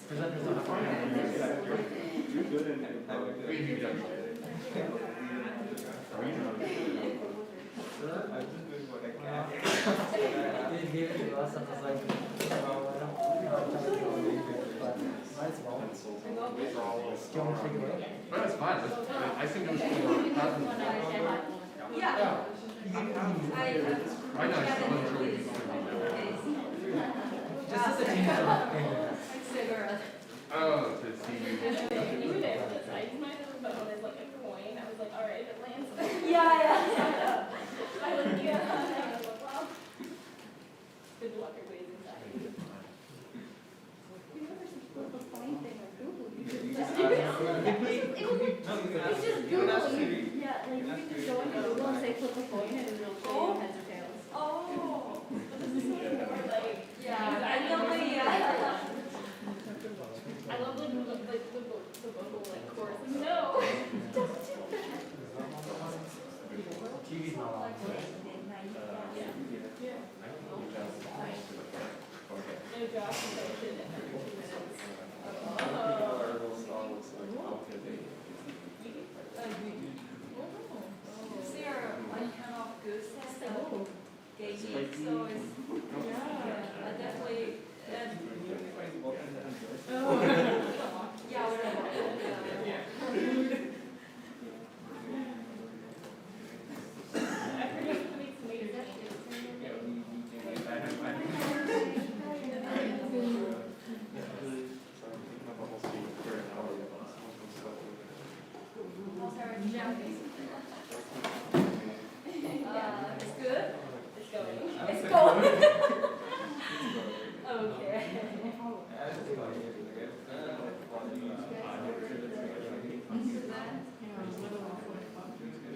Presenters don't have to. They gave it to us and was like, might as well. Do you want me to take it away? No, it's fine. I think it was for cosmos. Yeah. I know, it's still until we can. Just as a change of Cigarette. Oh, to see you. Even if the size of my phone is like a coin, I was like, all right, it lands there. Yeah. I like, yeah. I was like, well, good luck at ways inside. You never should flip a coin thing or Google. You should You just just do ask it. them. It's just Google. Yeah, like you can just go into Google and say flip a coin and it'll show you heads or tails. Oh. This is more like, Yeah, I love the I love like the vocal like chorus. No. TV's not on. No job promotion in 2 minutes. Sarah, I cannot goose test gave me, so it's, I definitely, yeah, whatever. I forget who makes major It's good? It's going. It's going. Okay.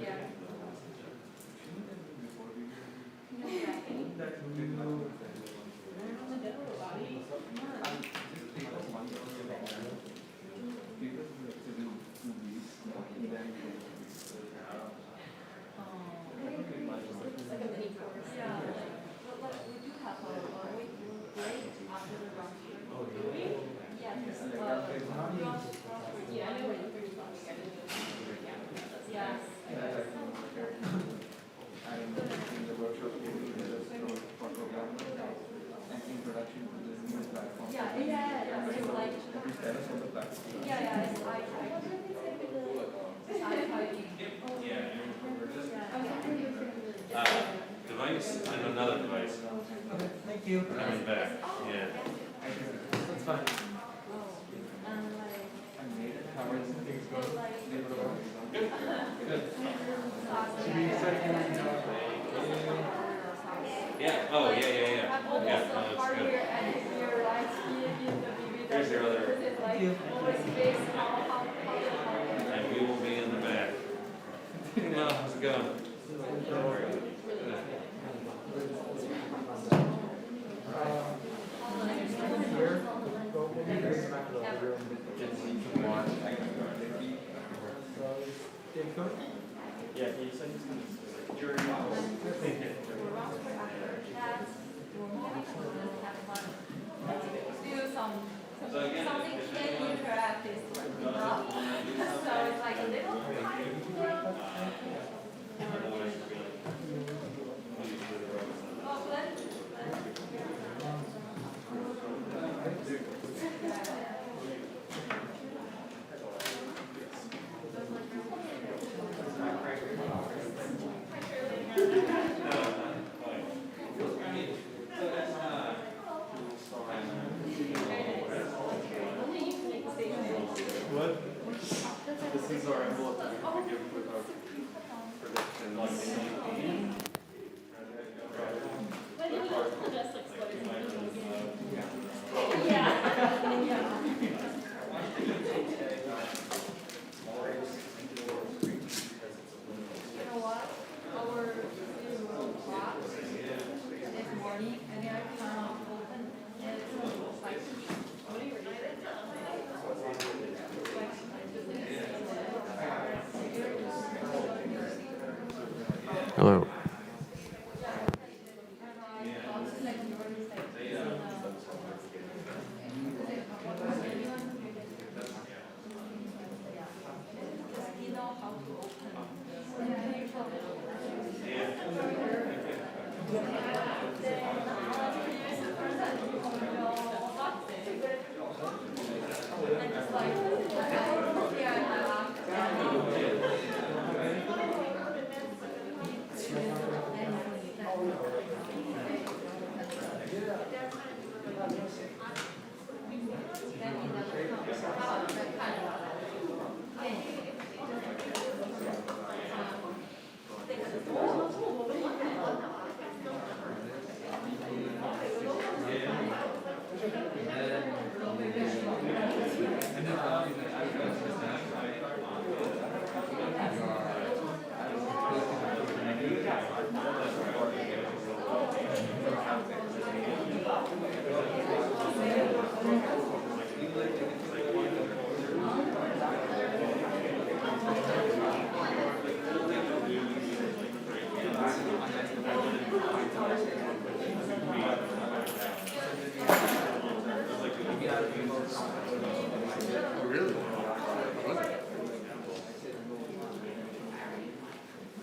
Yeah. It's like a mini course. Yeah. But we do have a break after the round here. Yeah, because, Yeah, I know what you're talking about. yeah. Yeah, it's like, yeah, it's Device and another device Okay, thank you. coming back, yeah. That's fine. Should we start getting, Yeah, oh, yeah. Yeah, no, that's good. Here's your other, Thank you. and we will be in the back. Well, how's it going? Here, go, we'll be bringing back to the room. So, Dave, go. Yeah, he said he's gonna. Thank you. Oh, really? Was it?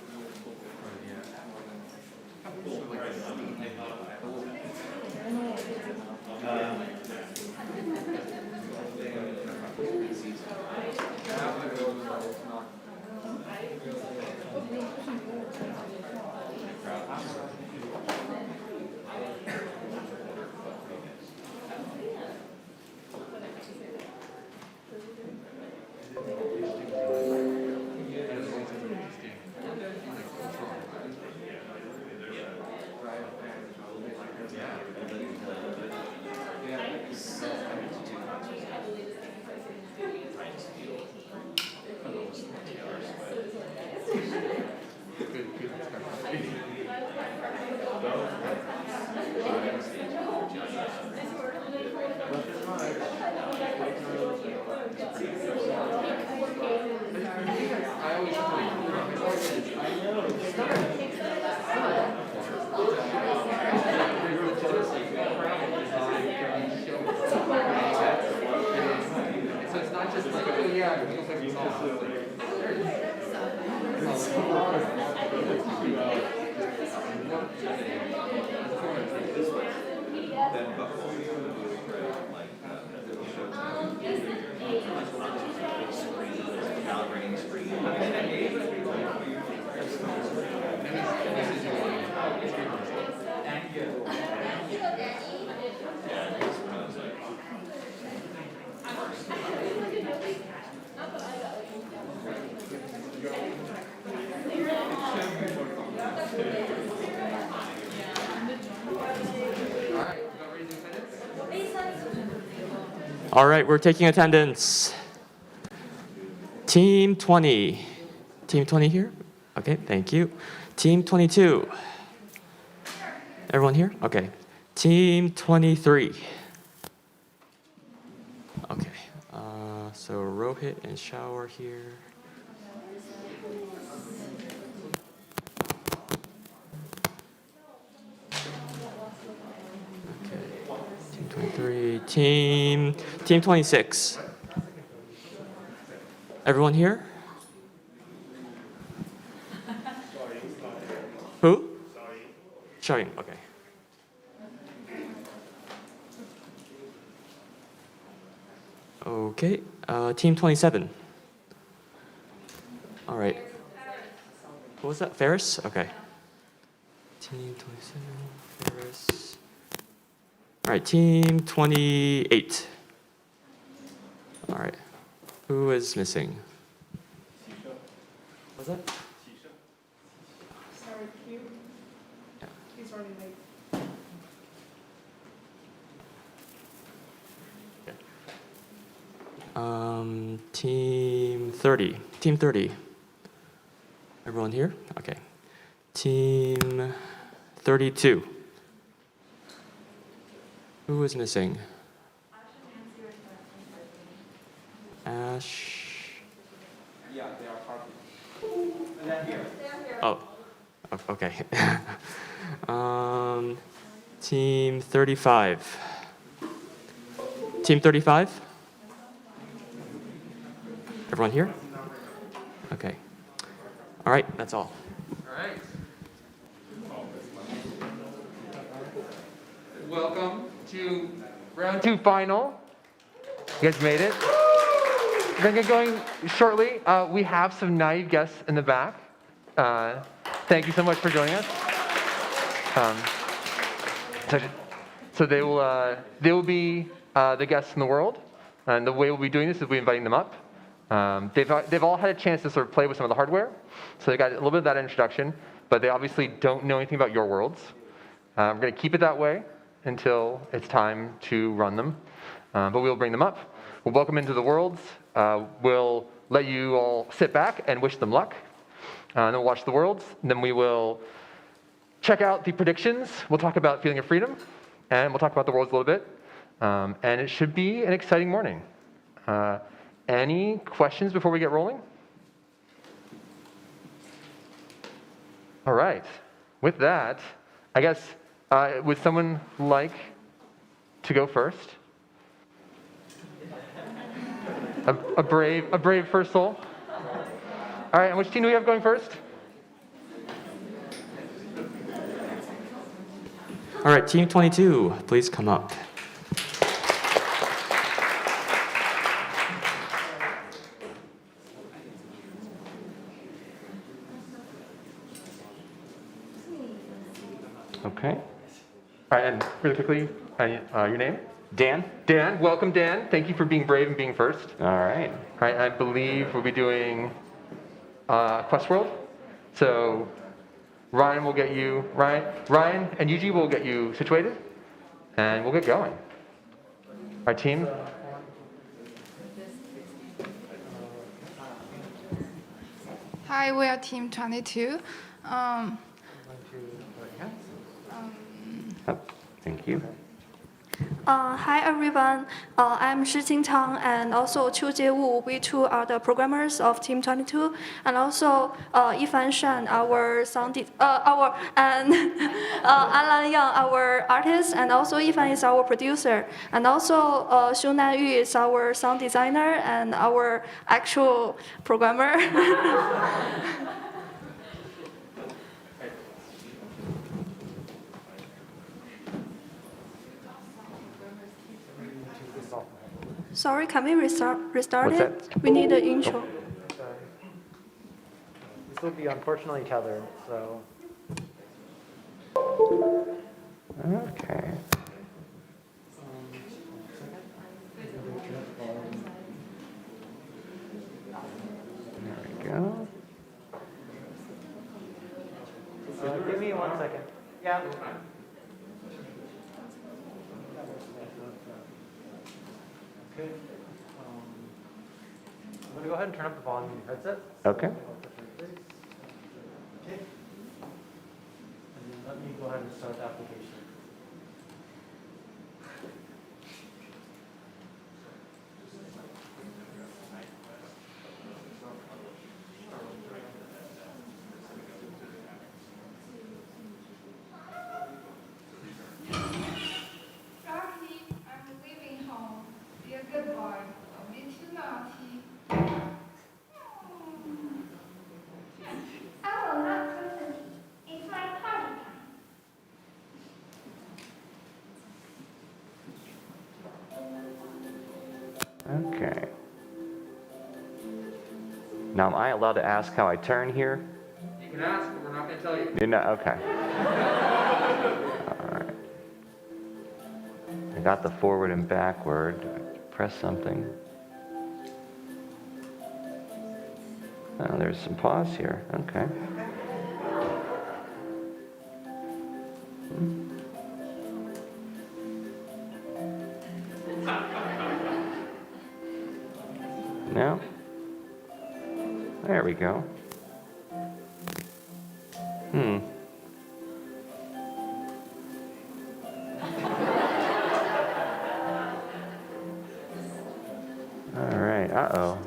I always so it's not just like, oh yeah, it feels like it's All right, we're taking attendance. Team 20. Team 20 here? Okay, thank you. Team 22. Everyone here? Okay. Team 23. Okay. So Rohit and Shower here. Okay. Team 23. Team 26. Everyone here? Who? Showing. Okay. Okay. Team 27. All right. What was that? Ferris? Okay. Team 27. Ferris. All right. Team 28. All right. Who is missing? What was that? Sorry, Q. Yeah. He's running late. Team 30. Team 30. Everyone here? Okay. Team 32. Who is missing? Ash. Yeah, they are parking. And then here. Oh. Okay. Team 35. Team 35? Everyone here? Okay. All right, that's all. All right. Welcome to round 2 final. You guys made it. We're gonna get going shortly. We have some naive guests in the back. Thank you so much for joining us. So they will be the guests in the world. And the way we'll be doing this is we'll be inviting them up. They've all had a chance to sort of play with some of the hardware. So they got a little bit of that introduction, but they obviously don't know anything about your worlds. We're going to keep it that way until it's time to run them. But we'll bring them up. We'll welcome into the worlds. We'll let you all sit back and wish them luck. And then we'll watch the worlds. And then we will check out the predictions. We'll talk about Feeling of Freedom. And we'll talk about the worlds a little bit. And it should be an exciting morning. Any questions before we get rolling? All right. With that, I guess, would someone like to go first? A brave first soul. All right, and which team do we have going first? All right, Team 22, please come up. Okay. All right, and really quickly, your name? Dan? Dan. Welcome, Dan. Thank you for being brave and being first. All right. All right, I believe we'll be doing Quest World. So Ryan will get you, Ryan and Yuji will get you situated, and we'll get going. Our team. Hi, we are Team 22. Thank you. Hi everyone, I'm Shijing Tang and also Qiu Jiewu. We two are the programmers of Team 22, and also Yifan Shan, our and Alan Yang, our artist, and also Yifan is our producer, and also Xiunan Yu is our sound designer and our actual programmer. Sorry, can we restart What's it? We need an intro. This will be unfortunately tethered, so. Okay. There we go. Give me 1 second. Yeah. Okay. I'm going to go ahead and turn up the volume in your headset. Okay. Okay. And then let me go ahead and start the application. Rocky, I'm leaving home. Be a good boy. Don't be too naughty. I will not listen. It's my party time. Okay. Now, am I allowed to ask how I turn here? You can ask, but we're not going to tell you. You're not, okay. All right. I got the forward and backward. Press something. Oh, there's some pause here. Okay. No? There we go. All right. Uh-oh.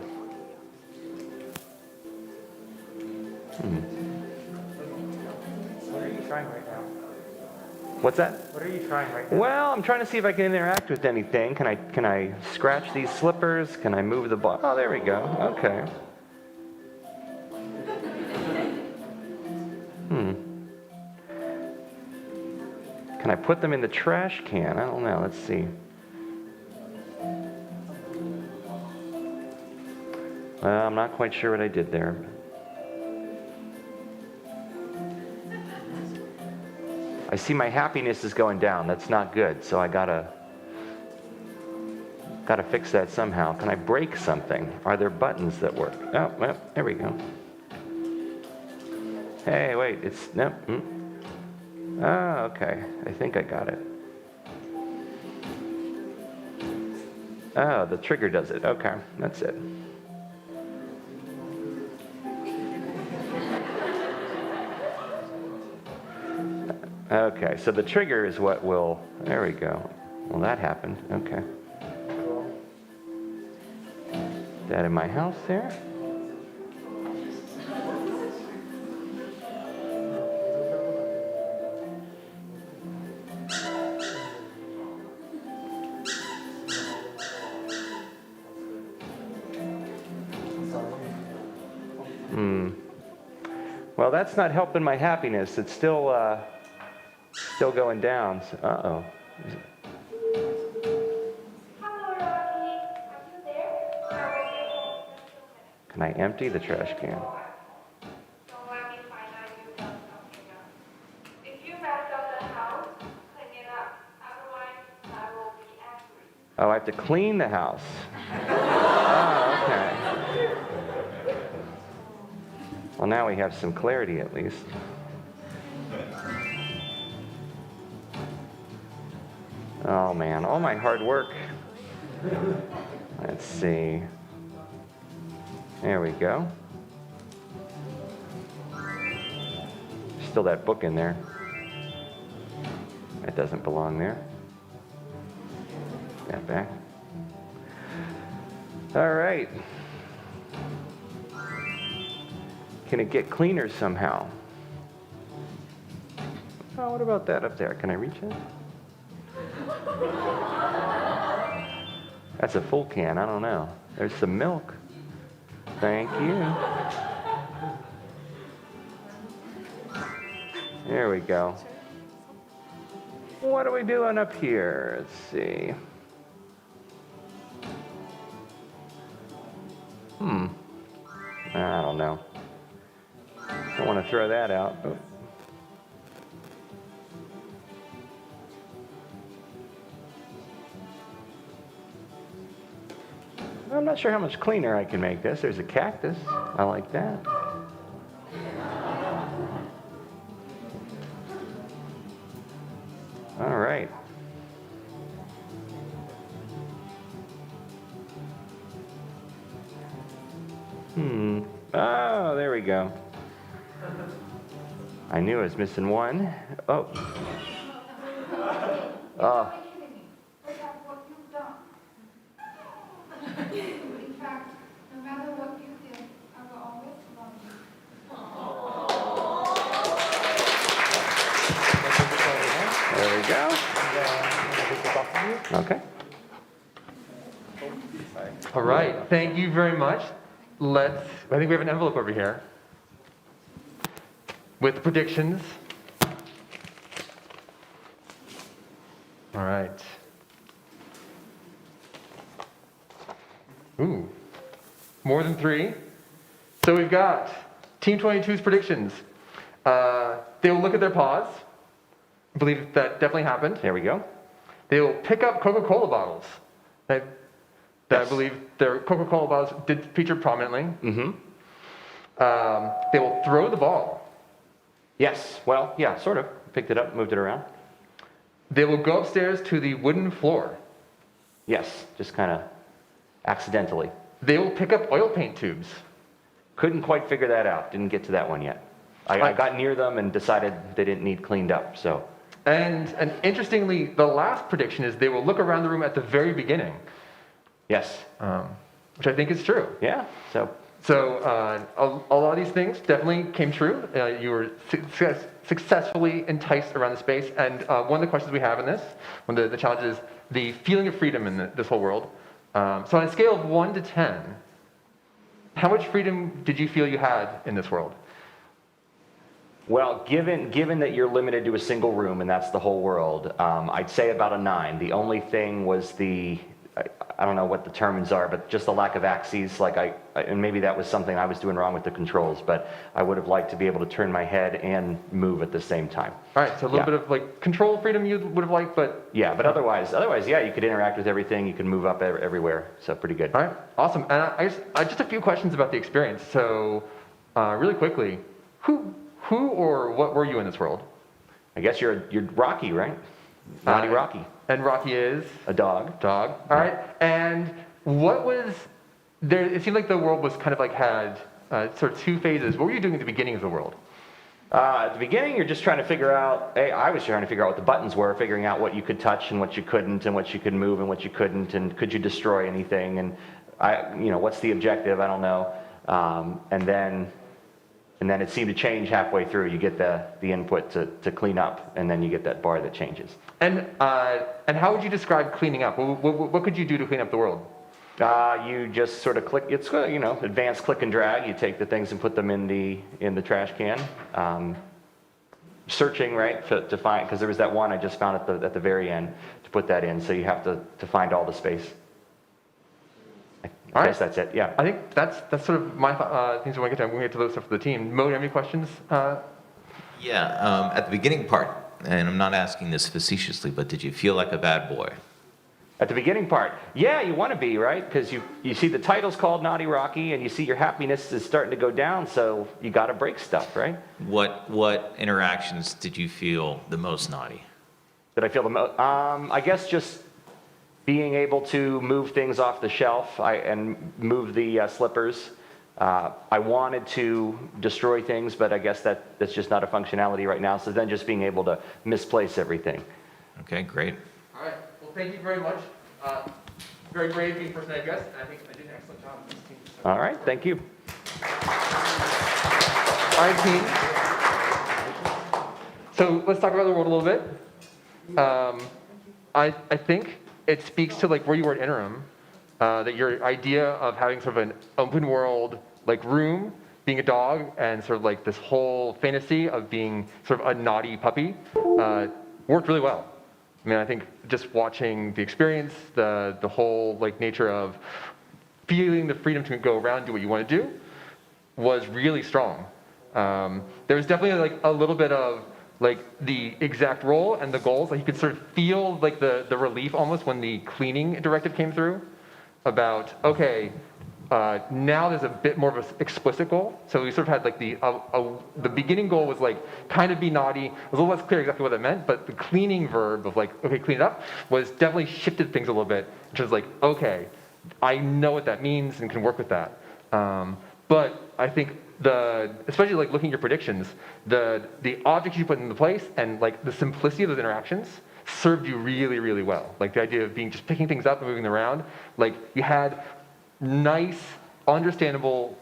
What are you trying right now? What's that? What are you trying right now? Well, I'm trying to see if I can interact with anything. Can I scratch these slippers? Can I move the ball? Oh, there we go. Okay. Can I put them in the trash can? I don't know. Let's see. Well, I'm not quite sure what I did there. I see my happiness is going down. That's not good. So I gotta fix that somehow. Can I break something? Are there buttons that work? Oh, well, there we go. Hey, wait, it's, no. Oh, okay. I think I got it. Oh, the trigger does it. Okay, that's it. Okay, so the trigger is what will, there we go. Well, that happened. Okay. That in my house there? Well, that's not helping my happiness. It's still going down. So, uh-oh. Hello, Rocky. Are you there? I will be home in 2 minutes. Can I empty the trash can? Don't let me find out you've done something else. If you messed up the house, clean it up. Otherwise, I will be angry. Oh, I have to clean the house. Oh, okay. Well, now we have some clarity at least. Oh man, all my hard work. Let's see. There we go. Still that book in there. That doesn't belong there. That back. All right. Can it get cleaner somehow? Oh, what about that up there? Can I reach it? That's a full can. I don't know. There's some milk. Thank you. There we go. What are we doing up here? Let's see. I don't know. Don't want to throw that out. Oh. I'm not sure how much cleaner I can make this. There's a cactus. I like that. All right. Oh, there we go. I knew I was missing one. Oh. Oh. Look at what you've done. In fact, no matter what you did, I will always love you. There we go. Okay. All right, thank you very much. I think we have an envelope over here with predictions. All right. Ooh, more than 3. So we've got Team 22's predictions. They will look at their paws. I believe that definitely happened. There we go. They will pick up Coca-Cola bottles. Right? Yes. I believe their Coca-Cola bottles did feature prominently. Mm-hmm. They will throw the ball. Yes. Well, yeah, sort of. Picked it up, moved it around. They will go upstairs to the wooden floor. Yes, just kind of accidentally. They will pick up oil paint tubes. Couldn't quite figure that out. Didn't get to that one yet. I got near them and decided they didn't need cleaned up, so. And interestingly, the last prediction is they will look around the room at the very beginning, Yes. which I think is true. Yeah, so. So a lot of these things definitely came true. You were successfully enticed around the space. And one of the questions we have in this, one of the challenges, is the feeling of freedom in this whole world. So on a scale of 1 to 10, how much freedom did you feel you had in this world? Well, given that you're limited to a single room and that's the whole world, I'd say about a 9. The only thing was the I don't know what the terms are, but just the lack of axes, like and maybe that was something I was doing wrong with the controls, but I would have liked to be able to turn my head and move at the same time. All right, so a little Yeah. bit of like control freedom you would have liked, but Yeah, but otherwise, yeah, you could interact with everything, you can move up everywhere, so pretty good. all right, awesome. And I just a few questions about the experience. So really quickly, who or what were you in this world? I guess you're Rocky, right? Naughty Rocky, And Rocky is? a dog. Dog. All right. And what was there? It seemed like the world was kind of like had sort of two phases. What were you doing at the beginning of the world? At the beginning, you're just trying to figure out, I was trying to figure out what the buttons were, figuring out what you could touch and what you couldn't, and what you could move and what you couldn't, and could you destroy anything, and what's the objective, I don't know. And then it seemed to change halfway through. You get the input to clean up, and then you get that bar that changes. And how would you describe cleaning up? What could you do to clean up the world? You just sort of click, it's, advanced click and drag. You take the things and put them in the trash can. Searching, right, to find, because there was that one I just found at the very end to put that in, so you have to find all the space. I guess that's it, yeah. I think that's sort of my things I want to get to. I'm going to get to those stuff for the team. Mo, do you have any questions? Yeah, at the beginning part, and I'm not asking this facetiously, but did you feel like a bad boy? At the beginning part, yeah, you want to be, right? Because you see the title's called Naughty Rocky, and you see your happiness is starting to go down, so you got to break stuff, right? What interactions did you feel the most naughty? Did I feel the most? I guess just being able to move things off the shelf and move the slippers. I wanted to destroy things, but I guess that's just not a functionality right now. So then just being able to misplace everything. Okay, great. All right. Well, thank you very much. Very brave being first night guest, and I think I did an excellent job with this team. So. All right, thank you. All right, team. So let's talk about the world a little bit. I think it speaks to like where you were at Interim, that your idea of having sort of an open world like room, being a dog, and sort of like this whole fantasy of being sort of a naughty puppy worked really well. I mean, I think just watching the experience, the whole like nature of feeling the freedom to go around and do what you want to do was really strong. There was definitely like a little bit of like the exact role and the goals. Like you could sort of feel like the relief almost when the cleaning directive came through about, okay, now there's a bit more of an explicit goal. So we sort of had like the beginning goal was like kind of be naughty. It was a little less clear exactly what that meant, but the cleaning verb of like, okay, clean it up was definitely shifted things a little bit, which was like, okay, I know what that means and can work with that. But I think especially like looking at your predictions, the objects you put into place and like the simplicity of those interactions served you really, really well. Like the idea of just picking things up and moving them around. Like you had nice, understandable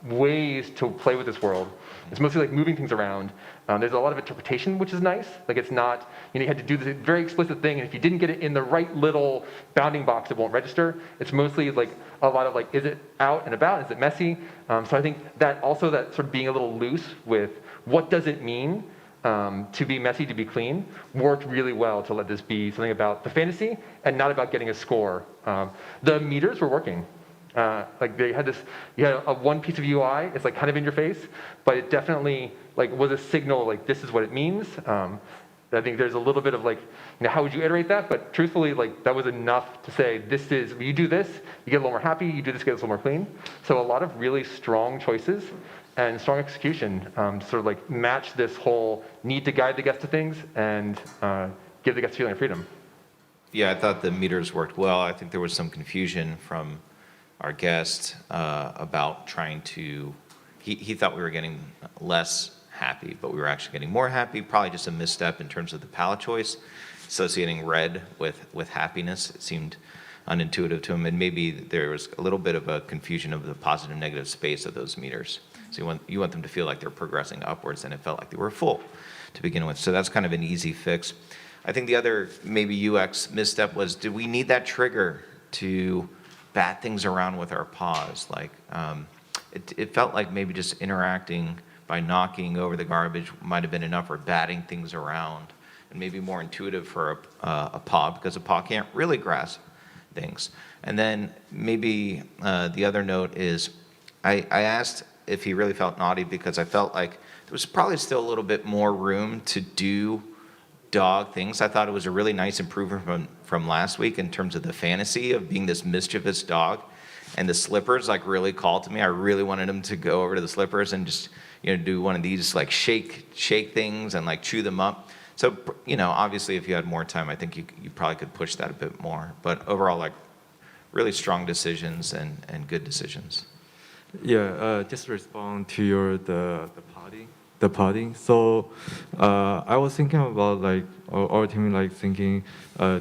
ways to play with this world. It's mostly like moving things around. There's a lot of interpretation, which is nice. Like it's not, you had to do this very explicit thing, and if you didn't get it in the right little bounding box, it won't register. It's mostly like a lot of like, is it out and about? Is it messy? So I think that also that sort of being a little loose with what does it mean to be messy, to be clean, worked really well to let this be something about the fantasy and not about getting a score. The meters were working. Like they had you had a one piece of UI, it's like kind of in your face, but it definitely like was a signal like this is what it means. I think there's a little bit of like, how would you iterate that? But truthfully, like that was enough to say you do this, you get a little more happy, you do this, get a little more clean. So a lot of really strong choices and strong execution sort of like match this whole need to guide the guest to things and give the guest a feeling of freedom. Yeah, I thought the meters worked well. I think there was some confusion from our guest about trying to, he thought we were getting less happy, but we were actually getting more happy. Probably just a misstep in terms of the palette choice, associating red with happiness. It seemed unintuitive to him, and maybe there was a little bit of a confusion of the positive negative space of those meters. So you want them to feel like they're progressing upwards, and it felt like they were full to begin with. So that's kind of an easy fix. I think the other maybe UX misstep was, did we need that trigger to bat things around with our paws? Like it felt like maybe just interacting by knocking over the garbage might have been enough, or batting things around, and maybe more intuitive for a paw, because a paw can't really grasp things. And then maybe the other note is, I asked if he really felt naughty because I felt like there was probably still a little bit more room to do dog things. I thought it was a really nice improvement from last week in terms of the fantasy of being this mischievous dog. And the slippers like really called to me. I really wanted him to go over to the slippers and just, do one of these like shake things and like chew them up. So, obviously if you had more time, I think you probably could push that a bit more. But overall, like really strong decisions and good decisions. Yeah, just respond to the party. So I was thinking about like our team like thinking,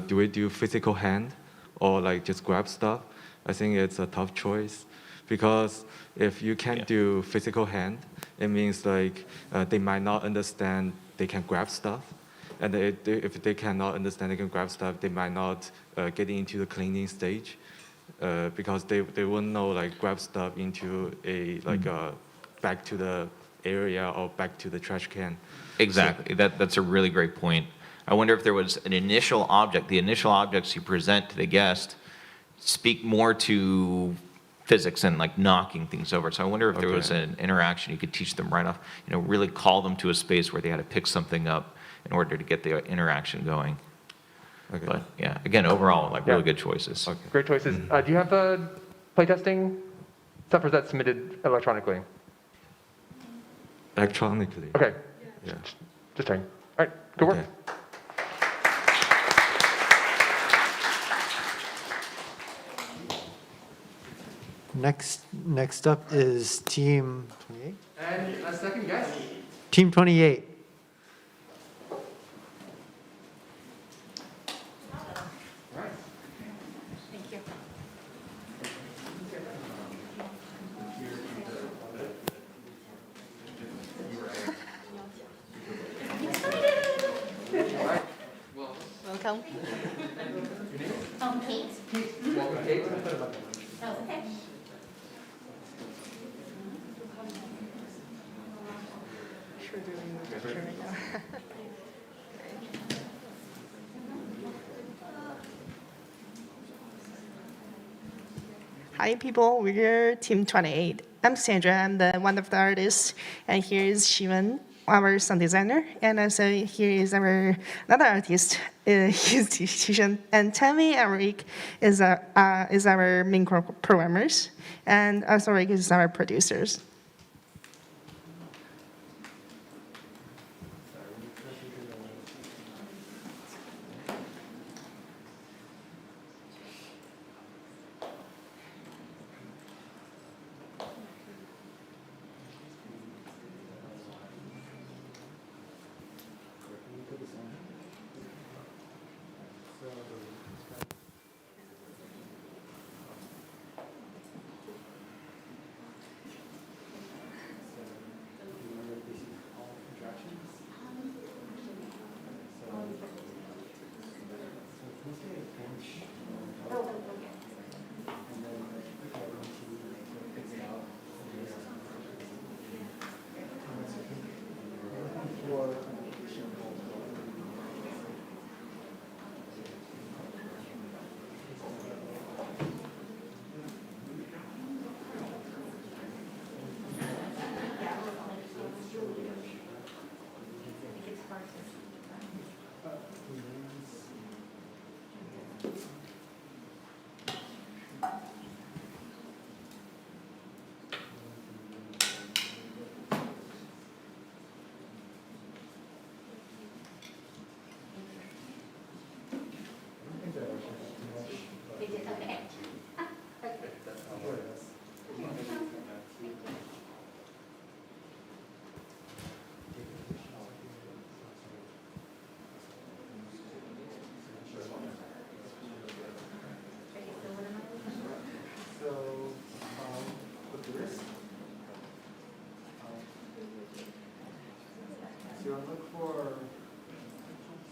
do we do physical hand or like just grab stuff? I think it's a tough choice because if you can't do physical hand, it means like they might not understand they can grab stuff. And if they cannot understand they can grab stuff, they might not get into the cleaning stage. Because they won't know like grab stuff into a back to the area or back to the trash can. Exactly. That's a really great point. I wonder if there was an initial object. The initial objects you present to the guest speak more to physics and like knocking things over. So I wonder if there was an interaction you could teach them right off. Really call them to a space where they had to pick something up in order to get the interaction going. Okay. But yeah, again, overall, like really good choices. Okay. Great choices. Do you have the playtesting stuff, or is that submitted electronically? Electronically. Okay, Yeah. just checking. All right, good work. Okay. Next up is Team 28. And a second guess. Team 28. Thank you. Welcome. Kate. Welcome, Kate. Oh, okay. Sure doing the picture right now. Hi people, we're Team 28. I'm Sandra, I'm one of the artists, and here is Shivan, our sound designer, and also here is our another artist, he's Tishan, and Tammy and Rick is our main programmers, and also Rick is our producers.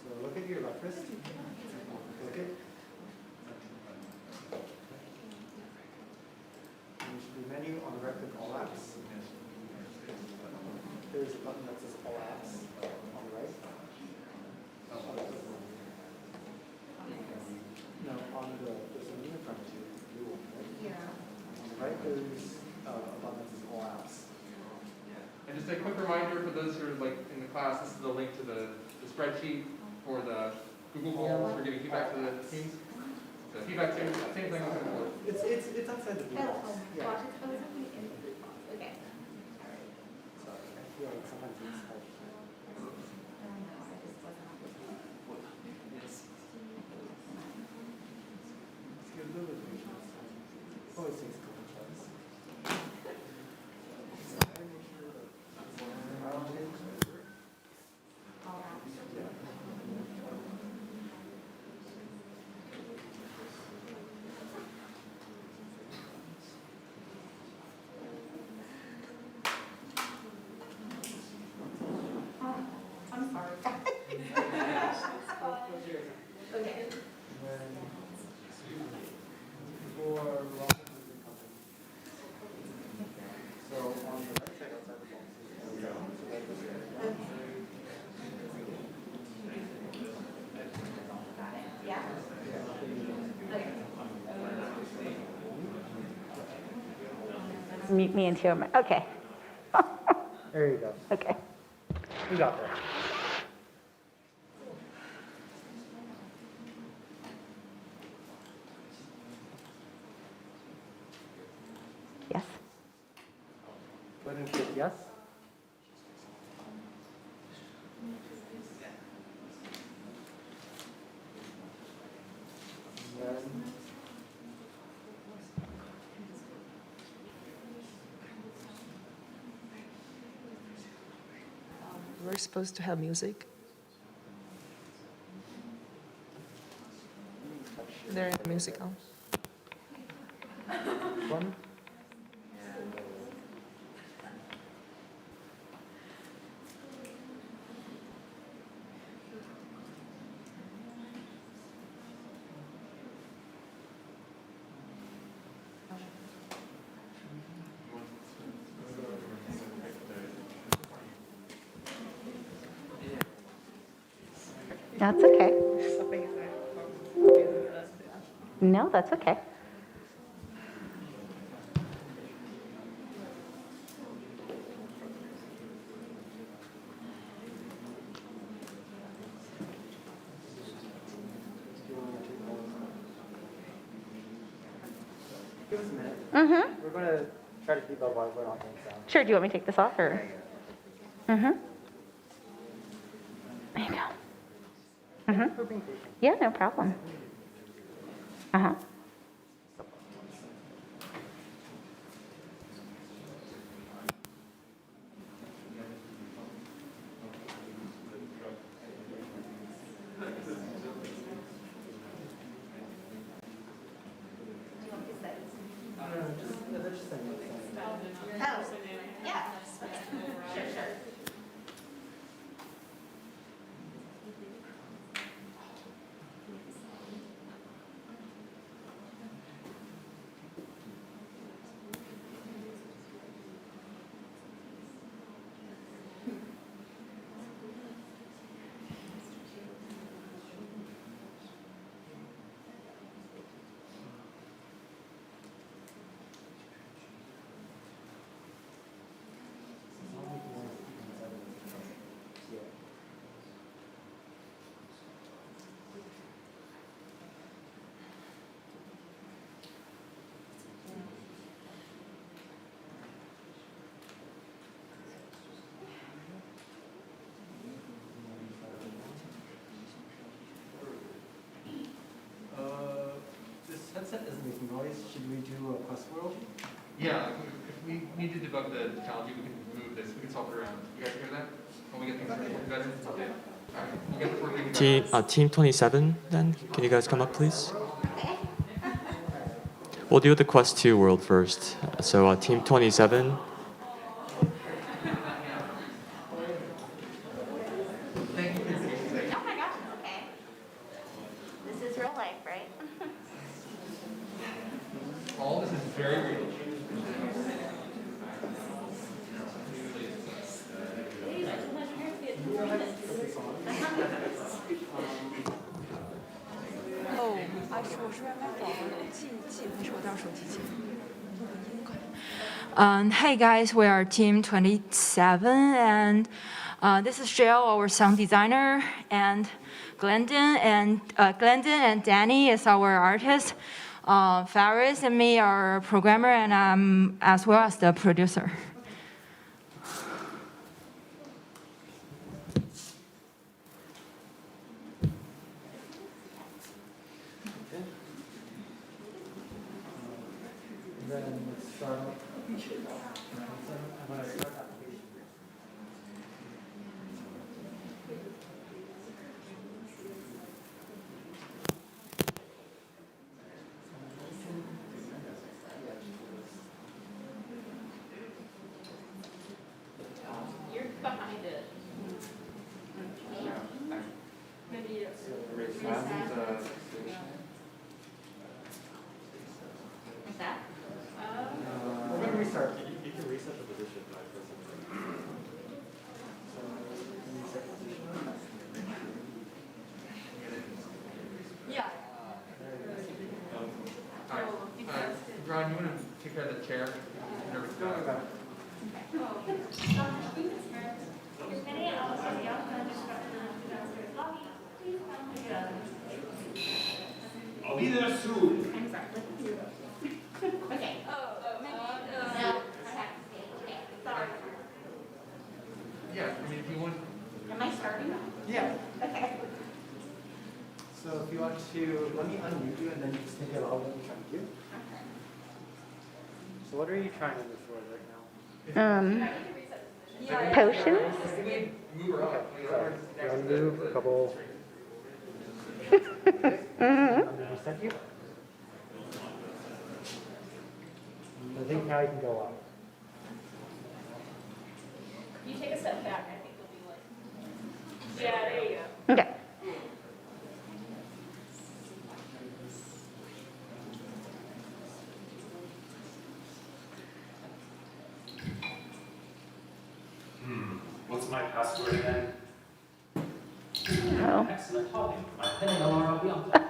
So look at your left wrist. Click it. There should be a menu on the right click all apps. There's a button that says all apps on the right. No, on there's a menu Because abundance is all apps. And just a quick reminder for those who are like in the class, this is the link to the spreadsheet for the Google Forms for giving feedback to the teams. So feedback to same thing with the board. It's outside the blue box. Yeah. Okay. Sorry, I feel like sometimes it's hard. Always takes a couple tries. I'm sorry. Okay. For Robinson and Company. So on the right side outside the box. Yeah? Mute me into a, okay, There you go. okay. We got there. Yes. Go ahead and click yes. And then We're supposed to have music. There is music on. one. That's okay. No, that's okay. Give us a minute. Mm-hmm. We're going to try to keep up while we're not going sound. Sure, do you want me to take this off or? Mm-hmm. There you go. Mm-hmm. We're being patient. Yeah, no problem. Uh-huh. They're just saying it's Oh, yeah. Sure, sure. This headset is making noise. Should we do a quest world? Yeah, if we need to debug the technology, we can move this, we can swap it around. You guys hear that? When we get things working better? Okay. All right, we'll get this working better. Team 27, then, can you guys come up, please? We'll do the Quest 2 world first. So Team 27, Oh my gosh, it's okay. This is real life, right? All this is very real. Hey guys, we are Team 27, and this is Jill, our sound designer, and Glendon and Danny is our artist. Faris and me are programmer, and I'm as well as the producer. Then let's start up. I'm gonna start application. You're behind it. Maybe What's that? We're gonna restart. You can reset the position by pressing. Yeah. Ron, you want to take care of the chair? If any else of the outcome discussion in the downstairs lobby, please come together. I'll be there soon. I'm sorry. Okay. No, I have to stay. Okay, sorry. Yeah, I mean, if you want. Am I starting now? Yeah. Okay. So if you want to, let me unmute you and then you just think about what you're trying to do. So what are you trying to record right now? Potions? Move her up. Undo a couple. Reset you. I think now you can go up. You take a step back, I think it'll be like. Yeah, there you go. Okay. What's my password again? Oh. Excellent talking. My pen and alarm will be on top.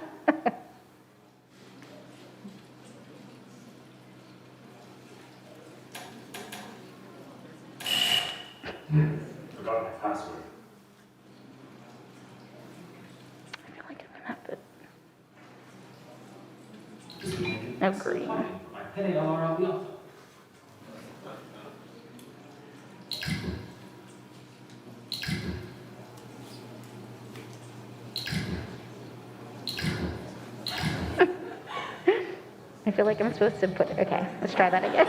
Forgot my password. I feel like I'm gonna have to agree. My pen and alarm will be on top. I feel like I'm supposed to put, okay, let's try that again.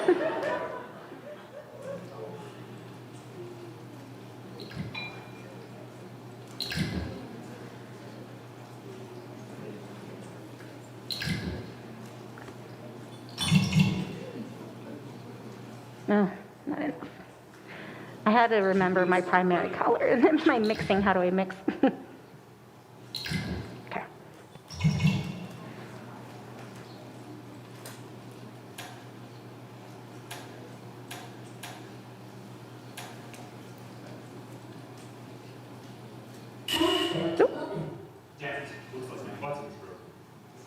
No, not enough. I had to remember my primary color and then my mixing, how do I mix? Okay. Damn it, looks like my button's broken.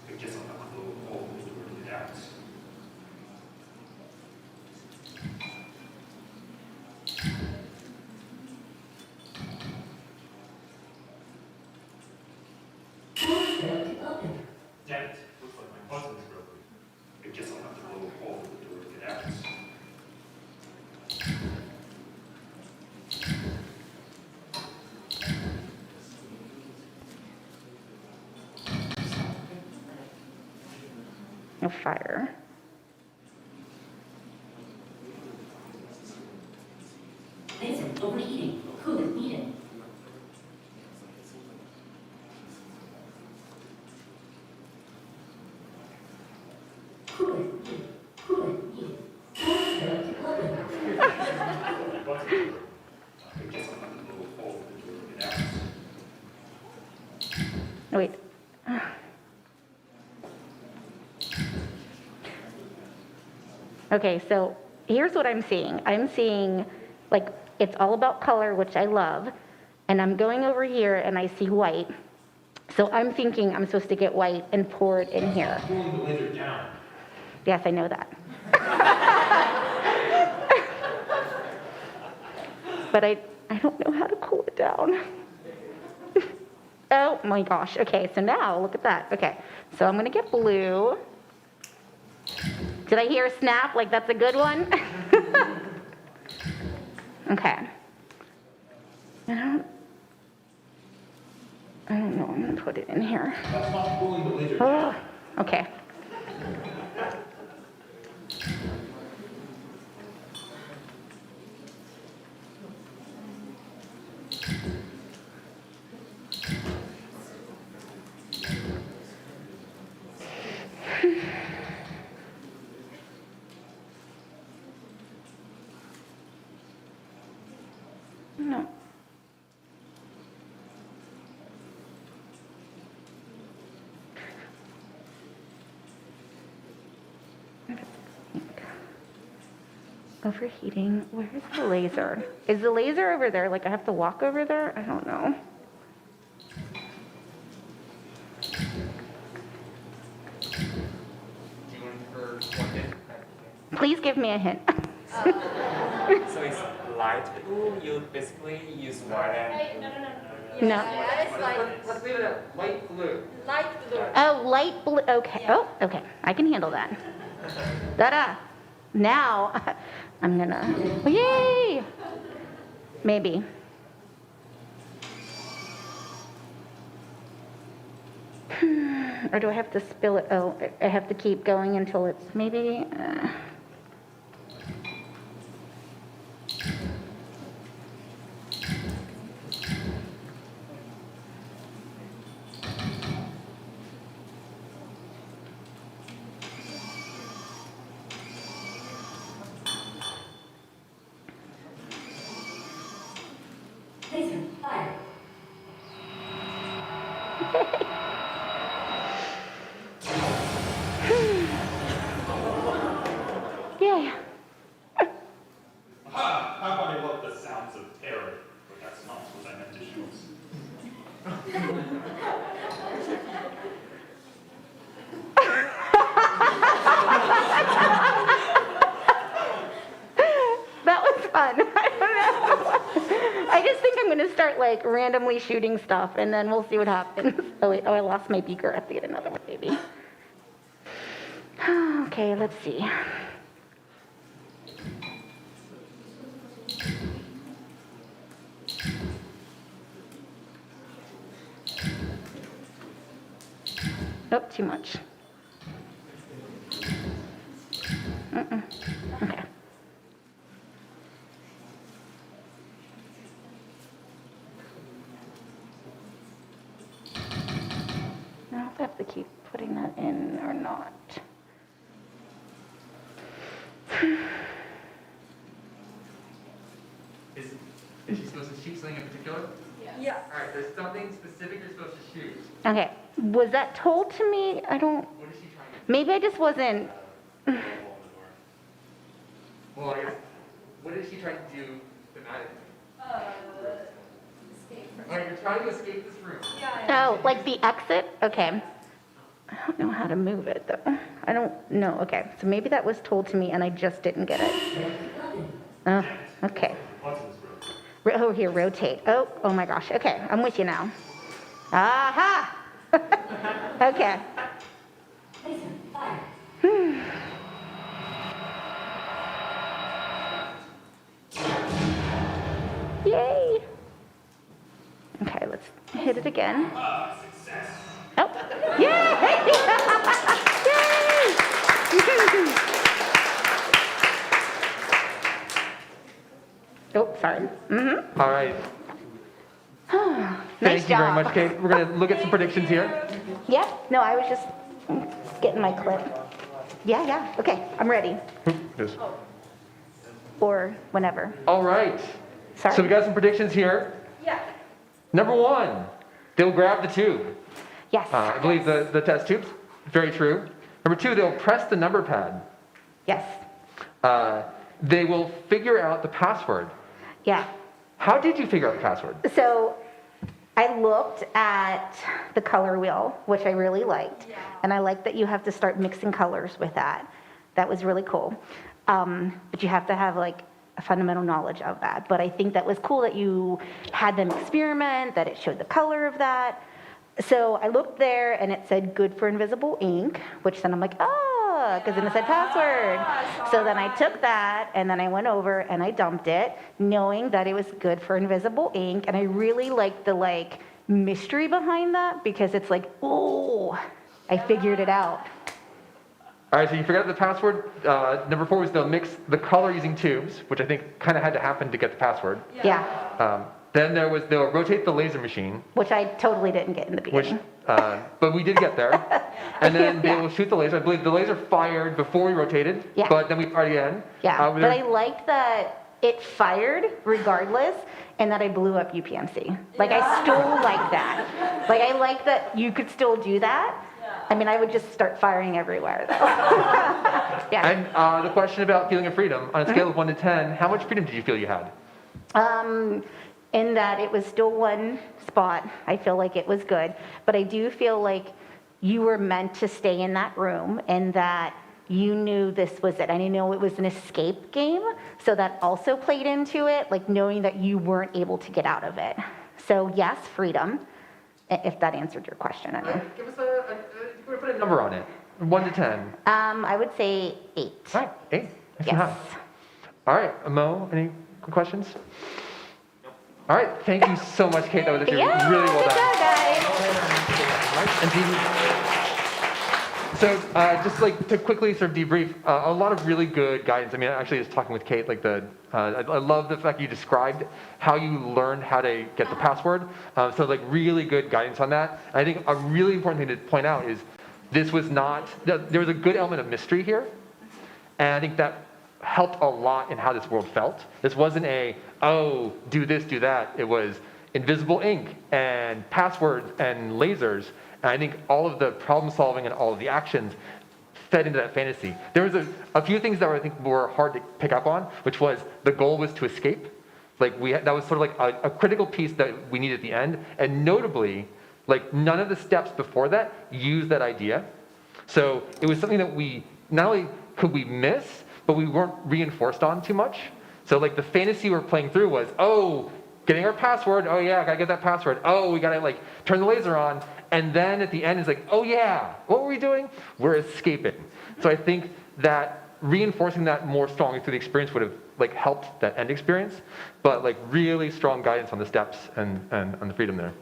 I guess I'll have to go home and work it out. Damn it, looks like my button's broken. I guess I'll have to go home and work it out. No fire. Vincent, overheating. Coolant needed. Coolant needed. Coolant needed. My button's broken. I guess I'll have to go home and work it out. Wait. Okay, so here's what I'm seeing. I'm seeing, like, it's all about color, which I love, and I'm going over here and I see white. So I'm thinking I'm supposed to get white and pour it in here. Cooling the laser down. Yes, I know that. But I don't know how to cool it down. Oh my gosh. Okay, so now look at that. Okay, so I'm gonna get blue. Did I hear a snap? Like that's a good one? Okay. I don't know. I'm gonna put it in here. That's not pulling the laser. Oh, okay. No. Overheating. Where's the laser? Is the laser over there? Like I have to walk over there? I don't know. Please give me a hint. So it's light blue, you basically use white and... No. Let's leave it at light blue. Oh, light blue. Okay. Oh, okay. I can handle that. Da-da. Now, I'm gonna, yay! Maybe. Or do I have to spill it? Oh, I have to keep going until it's maybe, Laser, fire. yay. Aha! How about I love the sounds of terror? But that's not what I meant to show us. That was fun. I don't know. I just think I'm gonna start like randomly shooting stuff and then we'll see what happens. Oh wait, oh I lost my beaker. I have to get another one maybe. Okay, let's see. Nope, too much. Okay. Now I have to keep putting that in or not. Is she supposed to shoot something in particular? Yeah. All right, there's something specific you're supposed to shoot. Okay, was that told to me? I don't, What is she trying to maybe I just wasn't, Well, I guess, what is she trying to do thematically? All right, you're trying to escape this room. oh, like the exit? Okay. I don't know how to move it though. I don't know, okay. So maybe that was told to me and I just didn't get it. Oh, okay. Oh, here, rotate. Oh my gosh. Okay, I'm with you now. Aha! Okay. Laser, fire. Yay! Okay, let's hit it again. Oh, yay! Yay! Oh, sorry. Mm-hmm. All right. Nice Thank you very job. much, Kate. We're going to look at some predictions here. Yep. No, I was just getting my clip. Yeah. Okay, I'm ready. Yes. Or whenever. All right. Sorry. So we got some predictions here. Yeah. Number one, they'll grab the tube. Yes. I believe the test tubes. Very true. Number two, they'll press the number pad. Yes. They will figure out the password. Yeah. How did you figure out the password? So I looked at the color wheel, which I really liked. And I like that you have to start mixing colors with that. That was really cool. But you have to have like a fundamental knowledge of that. But I think that was cool that you had them experiment, that it showed the color of that. So I looked there and it said good for invisible ink, which then I'm like, because then it said password. So then I took that and then I went over and I dumped it, knowing that it was good for invisible ink. And I really liked the like mystery behind that because it's like, oh, I figured it out. All right, so you forgot the password. Number 4 was to mix the color using tubes, which I think kind of had to happen to get the password. Yeah. Then they'll rotate the laser machine. Which I totally didn't get in the beginning. But we did get there. And then they will shoot the laser. I believe the laser fired before we rotated, Yeah. but then we fired again. Yeah, but I liked that it fired regardless and that I blew up UPMC. Like I still like that. Like I like that you could still do that. I mean, I would just start firing everywhere though. Yeah. And the question about feeling of freedom, on a scale of 1 to 10, how much freedom did you feel you had? In that it was still one spot. I feel like it was good. But I do feel like you were meant to stay in that room and that you knew this was it. And I know it was an escape game, so that also played into it, like knowing that you weren't able to get out of it. So yes, freedom, if that answered your question. I mean. Give us we're gonna put a number on it, 1 to 10. I would say 8. All right, 8. Nice and Yes. high. All right, Mo, any questions? All right, thank you so much, Kate. That was actually Yeah, really well good done. job, guys. And so just like to quickly sort of debrief, a lot of really good guidance. I mean, actually just talking with Kate, like I love the fact you described how you learned how to get the password. So like really good guidance on that. And I think a really important thing to point out is this was not, there was a good element of mystery here. And I think that helped a lot in how this world felt. This wasn't do this, do that. It was invisible ink and passwords and lasers. And I think all of the problem solving and all of the actions fed into that fantasy. There was a few things that I think were hard to pick up on, which was the goal was to escape. Like that was sort of like a critical piece that we needed at the end. And notably, like none of the steps before that used that idea. So it was something that we, not only could we miss, but we weren't reinforced on too much. So like the fantasy we're playing through was, getting our password. Oh yeah, I gotta get that password. Oh, we gotta like turn the laser on. And then at the end it's like, oh yeah, what were we doing? We're escaping. So I think that reinforcing that more strongly through the experience would have like helped that end experience, but like really strong guidance on the steps and on the freedom there.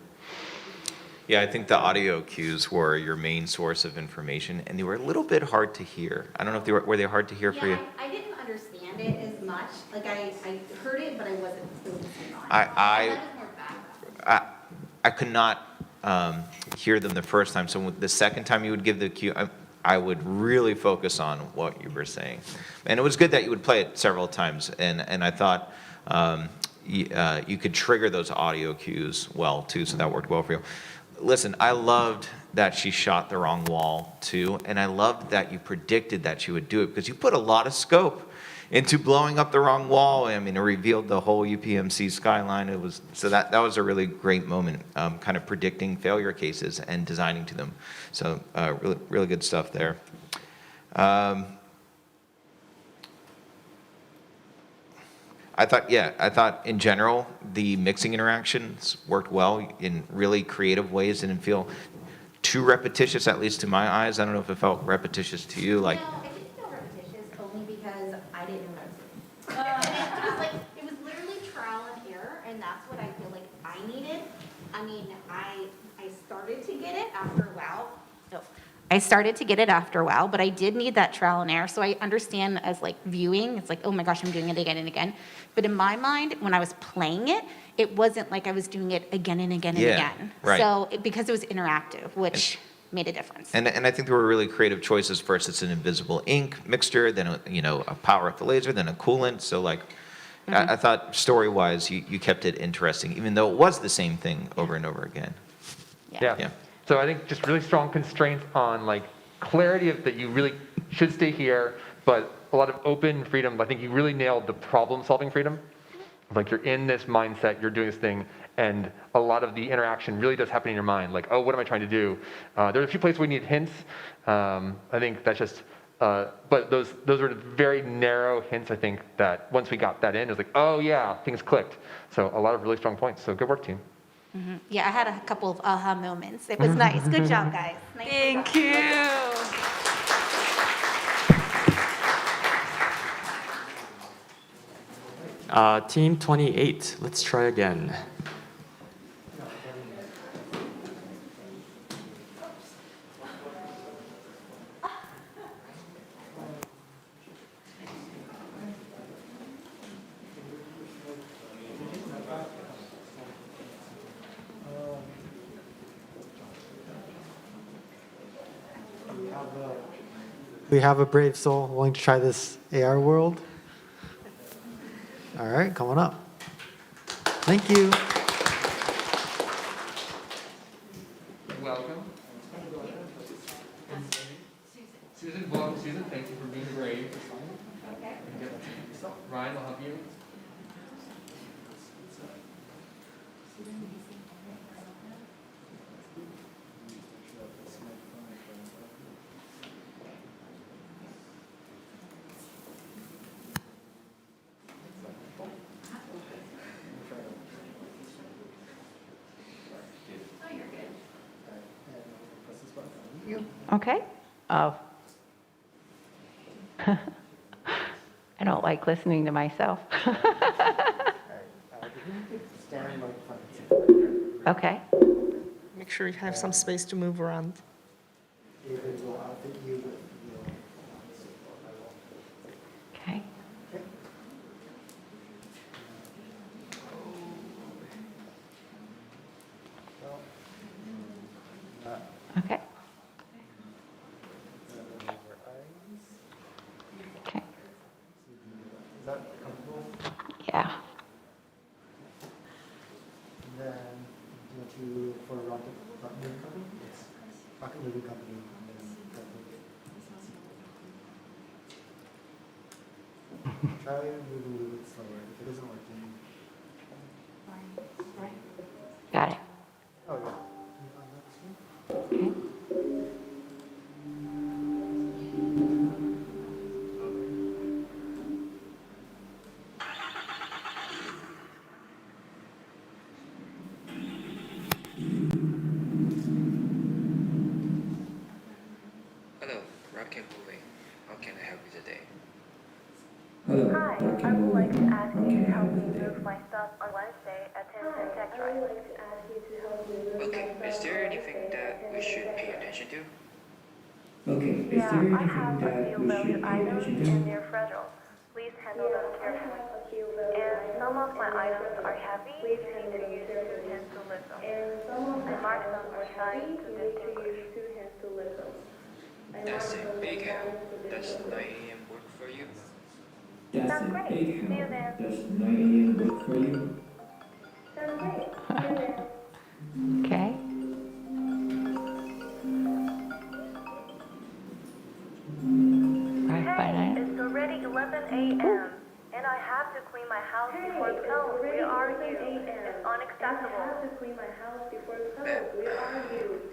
Yeah, I think the audio cues were your main source of information, and they were a little bit hard to hear. I don't know if were they hard to hear for you? I didn't understand it as much. Like I heard it, but I wasn't focusing on it. That was more background. I could not hear them the first time, so the second time you would give the cue, I would really focus on what you were saying. And it was good that you would play it several times, and I thought you could trigger those audio cues well too, so that worked well for you. Listen, I loved that she shot the wrong wall too, and I loved that you predicted that she would do it because you put a lot of scope into blowing up the wrong wall. I mean, it revealed the whole UPMC skyline. It was so that was a really great moment, kind of predicting failure cases and designing to them. So really, really good stuff there. I thought in general the mixing interactions worked well in really creative ways. Didn't feel too repetitious, at least to my eyes. I don't know if it felt repetitious to you. Like, No, it didn't feel repetitious only because I didn't notice it. It was literally trial and error, and that's what I feel like I needed. I mean, I started to get it after a while. I started to get it after a while, but I did need that trial and error. So I understand as like viewing, it's like, oh my gosh, I'm doing it again and again. But in my mind, when I was playing it, it wasn't like I was doing it again and again and again. Right. So because it was interactive, which made a difference. And I think there were really creative choices. First, it's an invisible ink mixture, then a power up the laser, then a coolant. So like, I thought story-wise, you kept it interesting, even though it was the same thing over and over again. Yeah. So I think just really strong constraints on like clarity of that you really should stay here, but a lot of open freedom. I think you really nailed the problem-solving freedom. Like you're in this mindset, you're doing this thing, and a lot of the interaction really does happen in your mind. Like, oh, what am I trying to do? There's a few places where we need hints. I think that's just But those were very narrow hints, I think, that once we got that in, it was like, oh yeah, things clicked. So a lot of really strong points. So good work, team. Yeah, I had a couple of aha moments. It was nice. Good job, guys. Nice Thank job. you. Team 28, let's try again. We have a brave soul willing to try this AR world. All right, come on up. Thank you. Welcome. Susan, welcome, Susan. Thank you for being brave. Okay. Ryan will help you. Okay. Oh. I don't like listening to myself. Okay. Make sure you have some space to move around. Okay. Okay. Okay. Is that comfortable? Yeah. And then, do you want to, for Rocket Moving Company? It's Rocket Moving Company. And then try moving a little bit slower. If it isn't working. Got it. Oh, yeah. Okay. Hello, Rocket Moving. How can I help you today? Hi, I would like to ask you to help me move my stuff on Wednesday at 10 Tech Drive. Okay, is there anything that we should pay attention to? Okay, yeah, I have a few valued items and they're fragile. Please handle them carefully. And some of my items are heavy, you need to use two hands to lift them. I marked them with signs to distinguish. That's a big help. Does 9 a.m. work for you? Sounds great. See you then. Does 9 a.m. work for you? Sounds great. See you then. Okay. Hey, it's already 11 a.m. and I have to clean my house before it's cold. Where are you? It's unacceptable.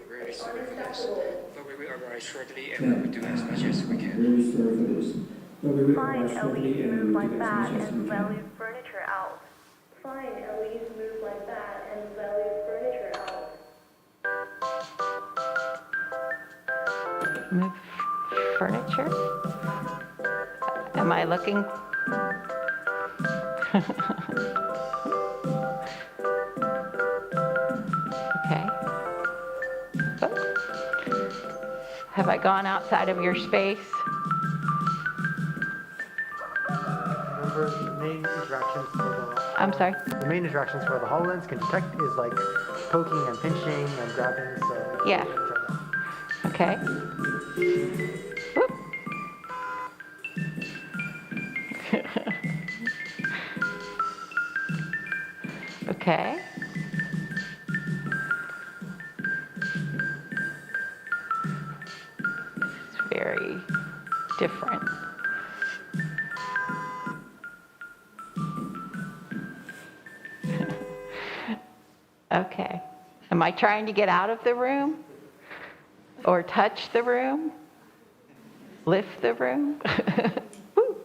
Really sorry for this, but we will arrive shortly and we will do as much as we can. Really sorry for this, but we will Fine, arrive at shortly least and move we my will do as bag much as we and can. valued furniture out. Fine, at least move my bag and valued furniture out. Move furniture? Am I looking? Okay. Oh. Have I gone outside of your space? Remember, the main interactions for I'm sorry? the main interactions for the HoloLens can detect is like poking and pinching and grabbing. So Yeah. Okay. Whoop. Okay. It's very different. Okay. Am I trying to get out of the room? Or touch the room? lift the room. Woo.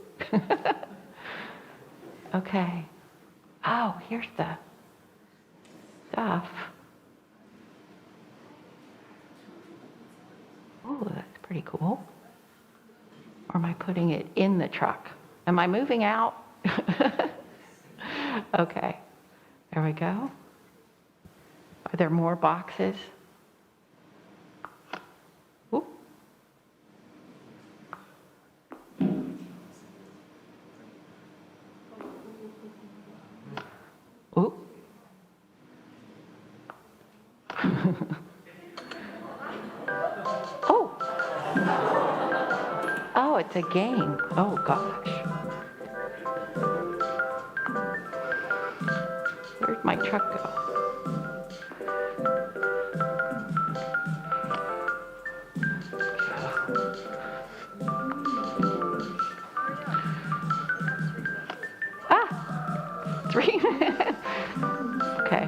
Okay. Oh, here's the stuff. Oh, that's pretty cool. Or am I putting it in the truck? Am I moving out? Okay, there we go. Are there more boxes? Ooh. Ooh. Oh. Oh, it's a game. Oh, gosh. Where'd my truck go? Ah! 3 minutes. Okay.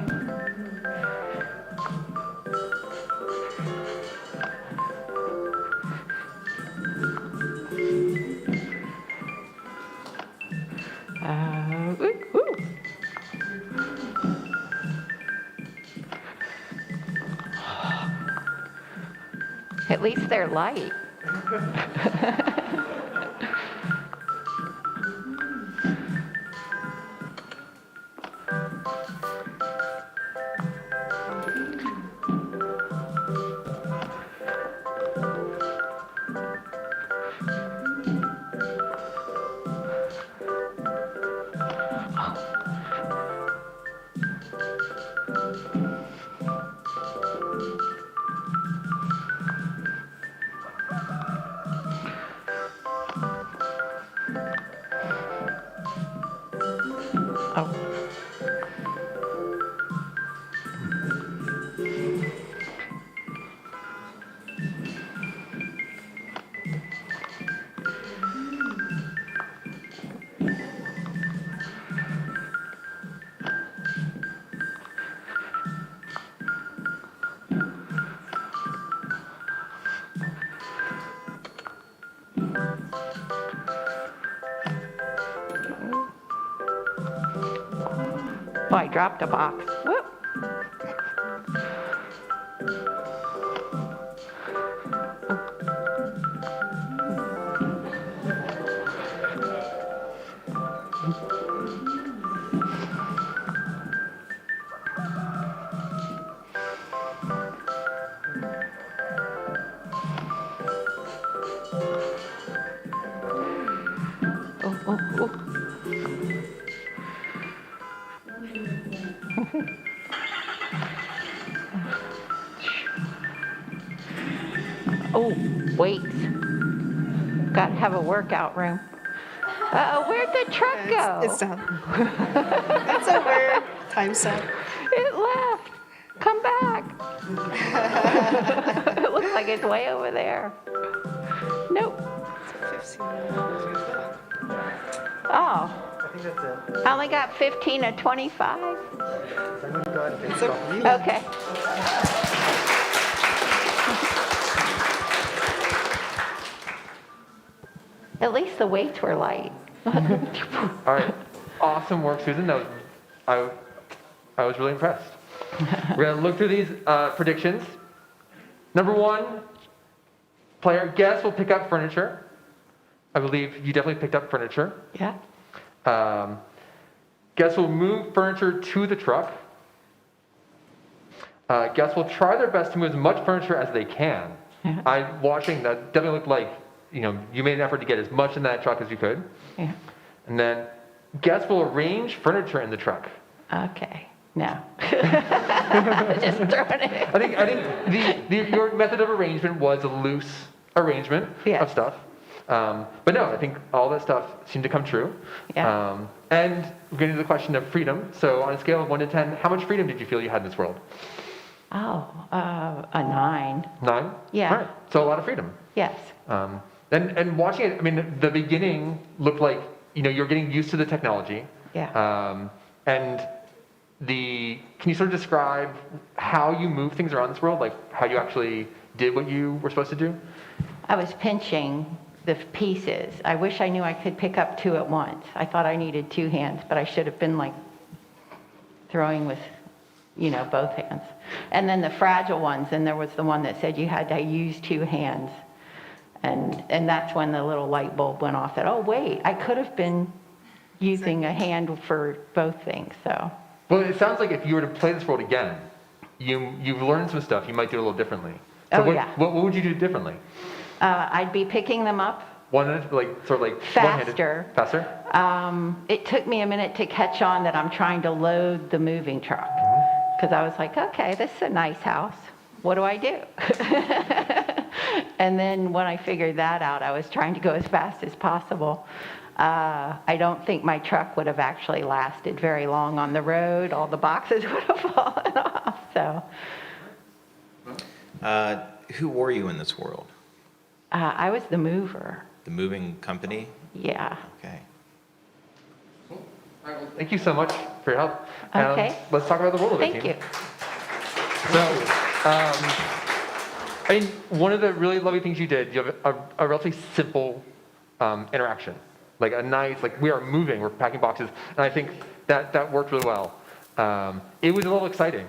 Ooh, ooh. At least they're light. Oh, I dropped a box. Whoop. Oh, oh, oh. Oh, wait. Gotta have a workout room. Uh-oh, where'd the truck go? It's done. It's over. Time's up. It left. Come back. It looks like it's way over there. Nope. Oh. I think that's it. I only got 15 or 25. So I'm going to go ahead and finish off the meeting. Okay. At least the weights were light. All right, awesome work, Susan. That was, I was really impressed. We're gonna look through these predictions. Number 1, player guess will pick up furniture. I believe you definitely picked up furniture. Yeah. Guess will move furniture to the truck. Guess will try their best to move as much furniture as they can. Yeah. Watching that definitely looked like, you made an effort to get as much in that truck as you could. Yeah. And then guess will arrange furniture in the truck. Okay. No. Just throwing it. I think your method of arrangement was a loose arrangement of stuff. But no, I think all that stuff seemed to come true. Yeah. And we're getting to the question of freedom. So on a scale of 1 to 10, how much freedom did you feel you had in this world? Oh, a 9. 9? Yeah. All right. So a lot of freedom. Yes. And watching it, I mean, the beginning looked like, you're getting used to the technology. Yeah. And can you sort of describe how you move things around this world? Like how you actually did what you were supposed to do? I was pinching the pieces. I wish I knew I could pick up 2 at once. I thought I needed 2 hands, but I should have been like throwing with, both hands. And then the fragile ones, and there was the one that said you had to use 2 hands. And that's when the little light bulb went off that, oh, wait, I could have been using a hand for both things, so. Well, it sounds like if you were to play this world again, you've learned some stuff, you might do it a little differently. So Oh, yeah. What would you do differently? I'd be picking them up Faster. Faster. Faster? It took me a minute to catch on that I'm trying to load the moving truck. Because I was like, okay, this is a nice house. What do I do? And then when I figured that out, I was trying to go as fast as possible. I don't think my truck would have actually lasted very long on the road. All the boxes would have fallen off, so. Who were you in this world? I was the mover. The moving company? Yeah. Okay. Thank you so much for your help. Okay. Let's talk about the world a bit. Thank you. So, one of the really lovely things you did, you have a relatively simple interaction. Like a nice, we are moving, we're packing boxes, and I think that worked really well. It was a little exciting.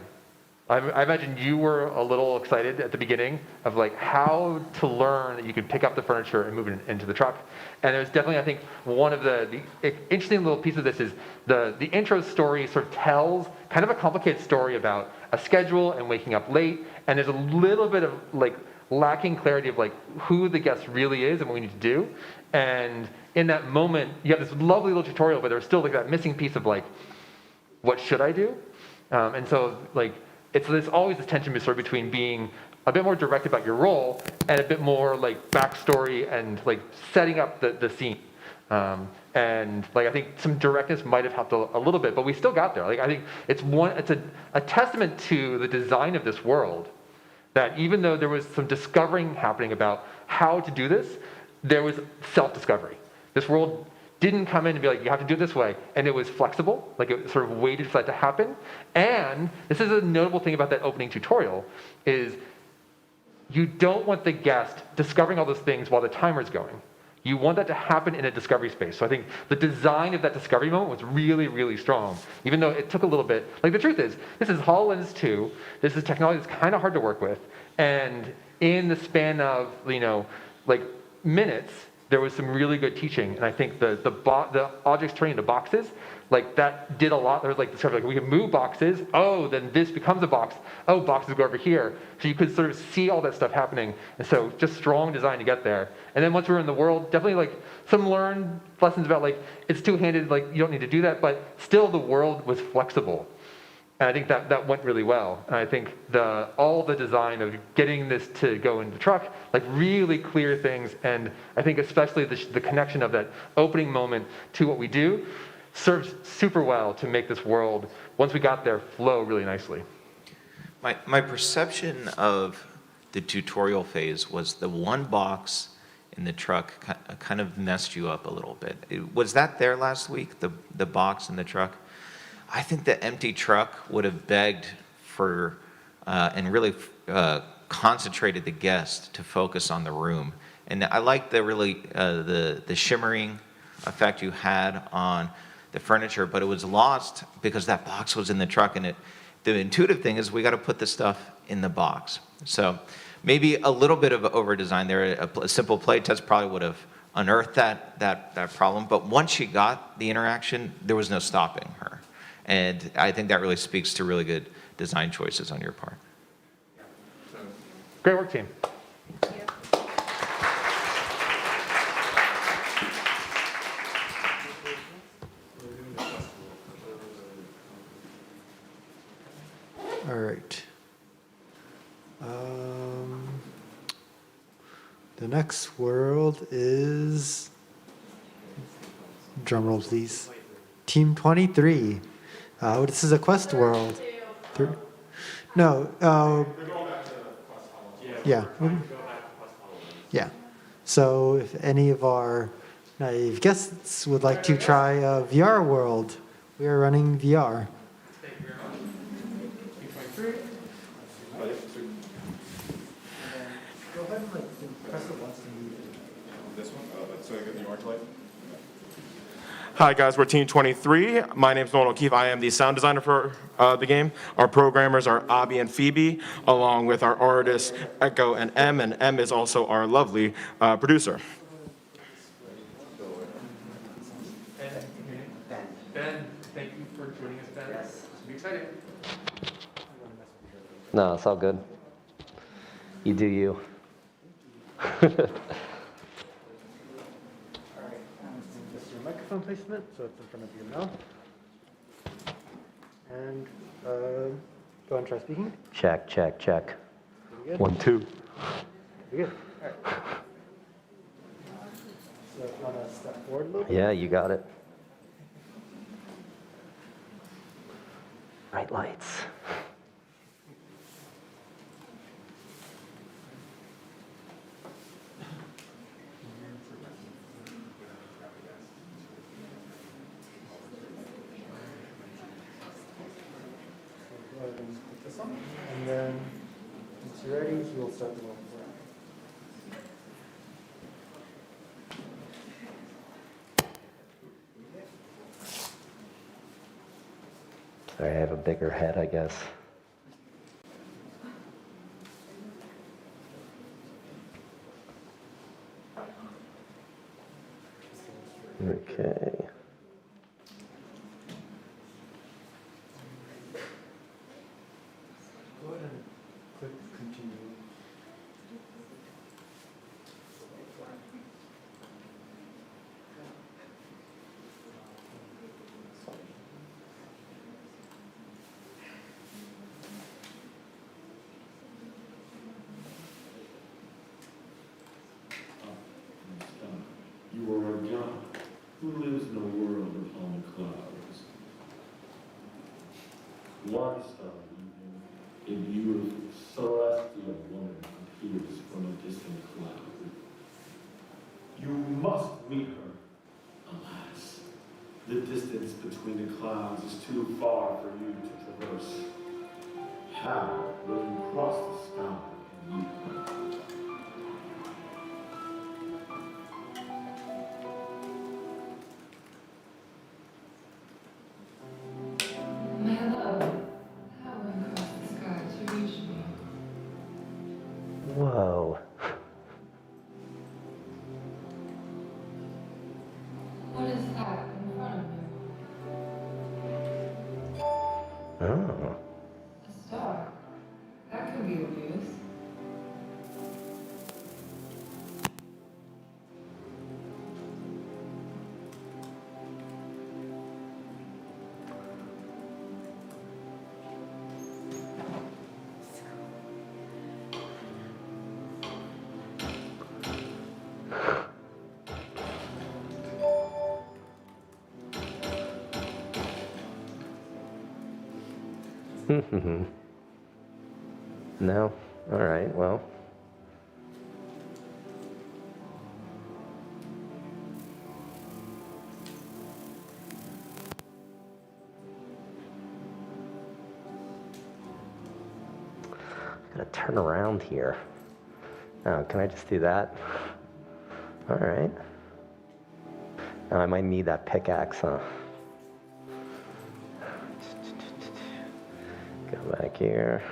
I imagine you were a little excited at the beginning of how to learn that you could pick up the furniture and move it into the truck. And there's definitely, I think, one of the interesting little piece of this is the intro story sort of tells kind of a complicated story about a schedule and waking up late. And there's a little bit of lacking clarity of who the guest really is and what we need to do. And in that moment, you have this lovely little tutorial, but there's still that missing piece of what should I do? And so there's always this tension between being a bit more direct about your role and a bit more backstory and setting up the scene. And I think some directness might have helped a little bit, but we still got there. I think it's a testament to the design of this world that even though there was some discovering happening about how to do this, there was self-discovery. This world didn't come in and be you have to do it this way. And it was flexible, it sort of waited for that to happen. And this is a notable thing about that opening tutorial is you don't want the guest discovering all those things while the timer's going. You want that to happen in a discovery space. So I think the design of that discovery moment was really, really strong, even though it took a little bit. The truth is, this is HoloLens 2. This is technology that's kind of hard to work with. And in the span of, minutes, there was some really good teaching. And I think the objects turning into boxes, that did a lot. There was discovery, we can move boxes. Oh, then this becomes a box. Oh, boxes go over here. So you could sort of see all that stuff happening. And so just strong design to get there. And then once we were in the world, definitely some learned lessons about it's two-handed, you don't need to do that, but still the world was flexible. And I think that went really well. And I think all the design of getting this to go in the truck, really clear things. And I think especially the connection of that opening moment to what we do serves super well to make this world, once we got there, flow really nicely. My perception of the tutorial phase was the one box in the truck kind of messed you up a little bit. Was that there last week, the box in the truck? I think the empty truck would have begged for and really concentrated the guest to focus on the room. And I like the shimmering effect you had on the furniture, but it was lost because that box was in the truck. And the intuitive thing is we got to put the stuff in the box. So maybe a little bit of over-design there. A simple play test probably would have unearthed that problem. But once she got the interaction, there was no stopping her. And I think that really speaks to really good design choices on your part. Great work, team. All right. The next world is, drum roll please, Team 23. This is a quest world. No. Yeah. Yeah. So if any of our naive guests would like to try a VR world, we are running VR. Go ahead and press it once and move it. So I get the orange light. Hi guys, we're Team 23. My name's Nolan O'Keefe. I am the sound designer for the game. Our programmers are Abby and Phoebe, along with our artists Echo and M is also our lovely producer. Ben, thank you for joining us, Ben. Yes. This will be exciting. No, it's all good. You do you. Just your microphone placement, so it's in front of your mouth. And go ahead and try speaking. Check, check, check. Pretty good. 1, 2. Pretty good. All right. So if you want to step forward a little bit. Yeah, you got it. Bright lights. Go ahead and put this on. And then once you're ready, he will start the roll. Sorry, I have a bigger head, I guess. Okay. Go ahead and click continue. You are a God who lives in a world upon clouds. One star evening, a beautiful celestial woman appears from a distant cloud. You must meet her. Alas, the distance between the clouds is too far for you to traverse. How will you cross the sky and meet her? My love, how will you cross the sky to reach me? Whoa. What is that in front of you? Oh. A star. That could be of use. No? All right, well. Gotta turn around here. Oh, can I just do that? All right. Now I might need that pickaxe, huh? Go back here.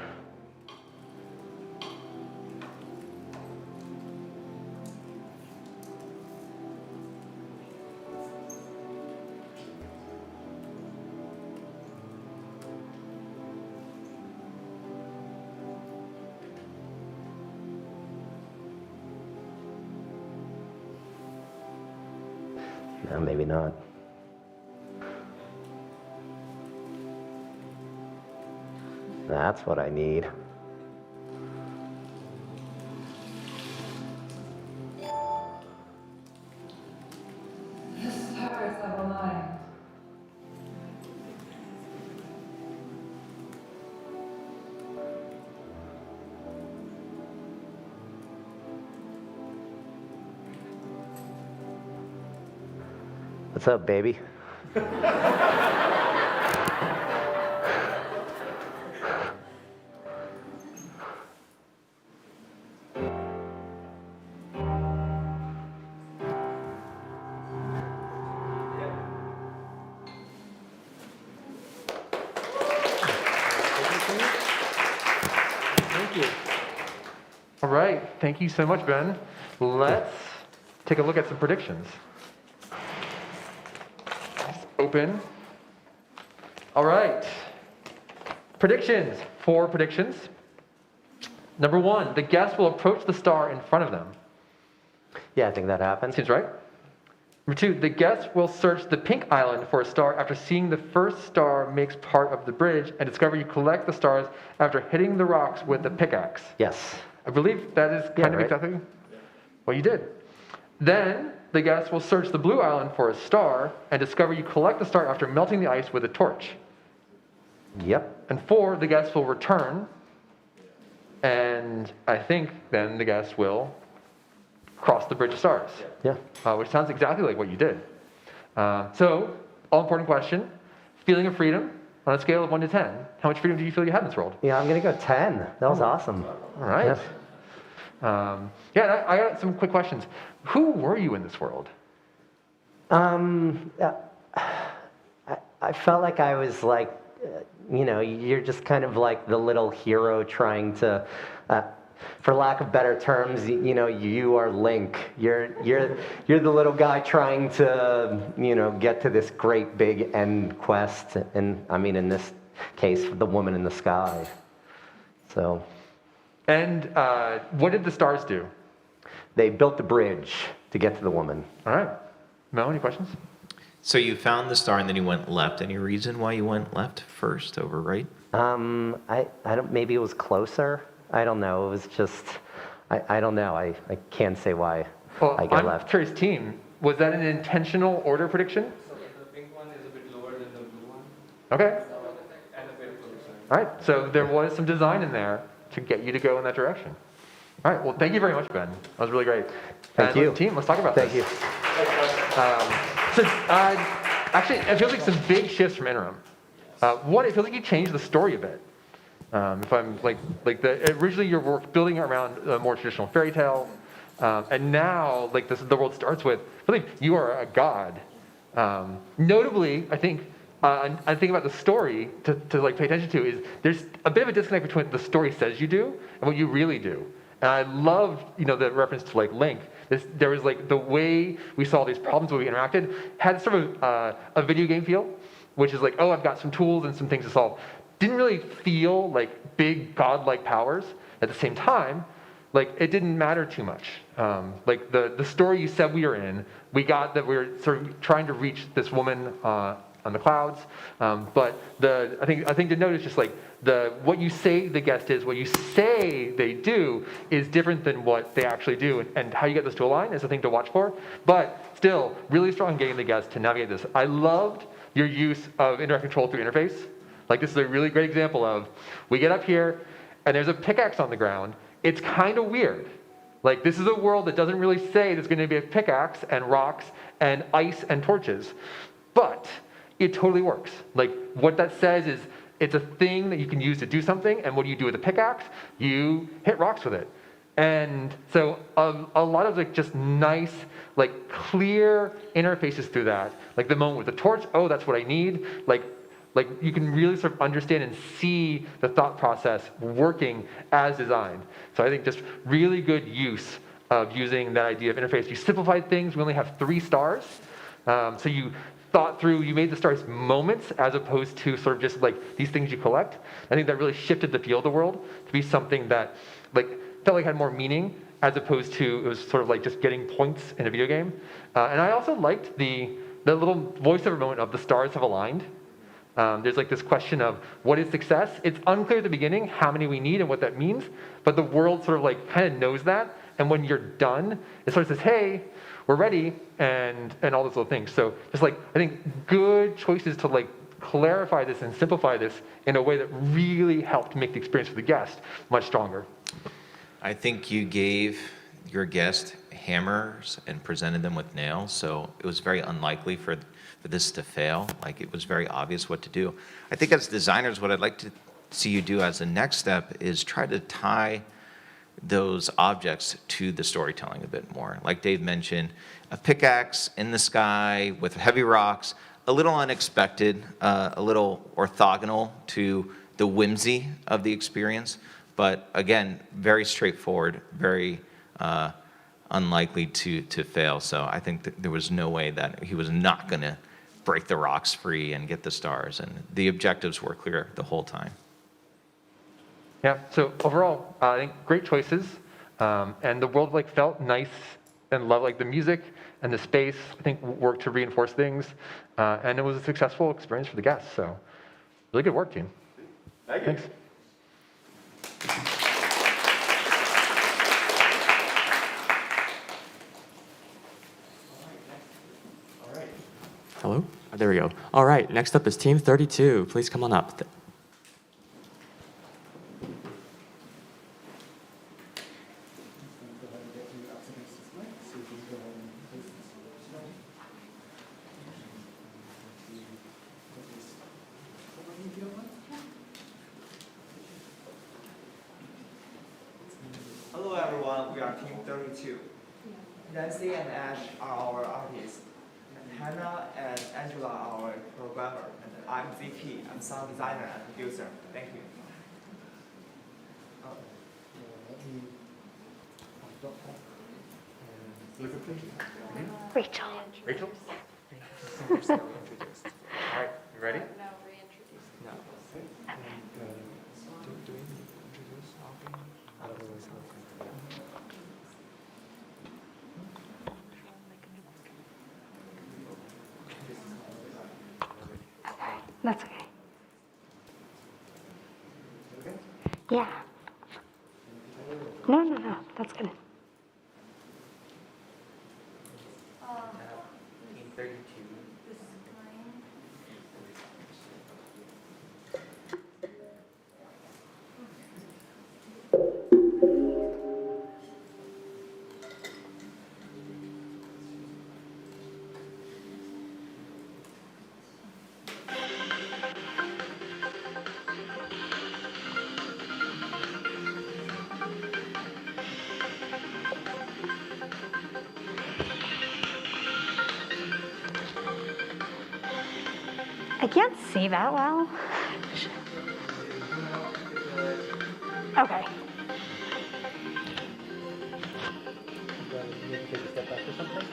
No, maybe not. That's what I need. The stars have aligned. What's up, baby? right, thank you so much, Ben. Let's take a look at some predictions. Open. All right. Predictions. 4 predictions. Number 1, the guests will approach the star in front of them. Yeah, I think that happens. Seems right. Number 2, the guests will search the pink island for a star after seeing the first star makes part of the bridge and discover you collect the stars after hitting the rocks with the pickaxe. Yes. I believe that is kind of right. exactly what you did. Then the guests will search the blue island for a star and discover you collect the star after melting the ice with a torch. Yep. And 4, the guests will return, and I think then the guests will cross the bridge of stars. Yeah. Which sounds exactly like what you did. So, all important question, feeling of freedom on a scale of 1 to 10. How much freedom do you feel you had in this world? Yeah, I'm going to go 10. That was awesome. All right. Yeah. I got some quick questions. Who were you in this world? I felt like I was like, you're just kind of like the little hero trying to, for lack of better terms, you are Link. You're the little guy trying to, get to this great big end quest. And I mean, in this case, the woman in the sky. So. And what did the stars do? They built the bridge to get to the woman. All right. Mel, any questions? So you found the star and then you went left. Any reason why you went left first over right? I don't. Maybe it was closer. I don't know. It was just. I don't know. I can't say why I got left. I'm curious, team. Was that an intentional order prediction? So the pink one is a bit lower than the blue one. Okay. And a bit closer. All right. So there was some design in there to get you to go in that direction. All right. Well, thank you very much, Ben. That was really great. Thank you. Team, let's talk about Thank this. you. Actually, it feels like some big shifts from interim. One, it feels like you changed the story a bit. If I'm originally your work building around a more traditional fairy tale, and now the world starts with, I believe you are a god. Notably, I think about the story to pay attention to is there's a bit of a disconnect between what the story says you do and what you really do. And I loved, the reference to Link. There was the way we saw these problems, the way we interacted, had sort of a video game feel, which is I've got some tools and some things to solve. Didn't really feel like big godlike powers. At the same time, it didn't matter too much. The story you said we were in, we got that we were sort of trying to reach this woman on the clouds. But I think to note is just what you say the guest is, what you say they do is different than what they actually do, and how you get this to align is a thing to watch for. But still, really strong getting the guest to navigate this. I loved your use of indirect control through interface. This is a really great example of, we get up here, and there's a pickaxe on the ground. It's kind of weird. This is a world that doesn't really say there's going to be a pickaxe and rocks and ice and torches. But it totally works. What that says is it's a thing that you can use to do something, and what do you do with a pickaxe? You hit rocks with it. And so a lot of just nice, clear interfaces through that. The moment with the torch, oh, that's what I need. You can really sort of understand and see the thought process working as designed. So I think just really good use of using that idea of interface. You simplified things. We only have 3 stars. So you thought through, you made the stars moments as opposed to sort of just these things you collect. I think that really shifted the feel of the world to be something that felt like had more meaning as opposed to it was sort of just getting points in a video game. And I also liked the little voiceover moment of the stars have aligned. There's this question of what is success? It's unclear at the beginning how many we need and what that means, but the world sort of kind of knows that. And when you're done, it sort of says, hey, we're ready, and all those little things. So just I think good choices to clarify this and simplify this in a way that really helped make the experience for the guest much stronger. I think you gave your guest hammers and presented them with nails, so it was very unlikely for this to fail. It was very obvious what to do. I think as designers, what I'd like to see you do as the next step is try to tie those objects to the storytelling a bit more. Like Dave mentioned, a pickaxe in the sky with heavy rocks, a little unexpected, a little orthogonal to the whimsy of the experience, But again, very straightforward, very unlikely to fail. So I think that there was no way that he was not going to break the rocks free and get the stars. And the objectives were clear the whole time. Yeah, so overall, I think great choices. And the world felt nice and loved. The music and the space, I think, worked to reinforce things. And it was a successful experience for the guests. So really good work, team. Thank you. Thanks. Hello? Oh, there we go. All right, next up is Team 32. Please come on up. Hello everyone, we are Team 32. Nancy and Ash are our artists. Hannah and Angela are our programmer. And I'm ZP, I'm sound designer and producer. Thank you. Rachel. Rachel? All right, you ready? That's okay. Yeah. No, that's good. Team 32. I can't see that well. Okay. Maybe take a step back or something?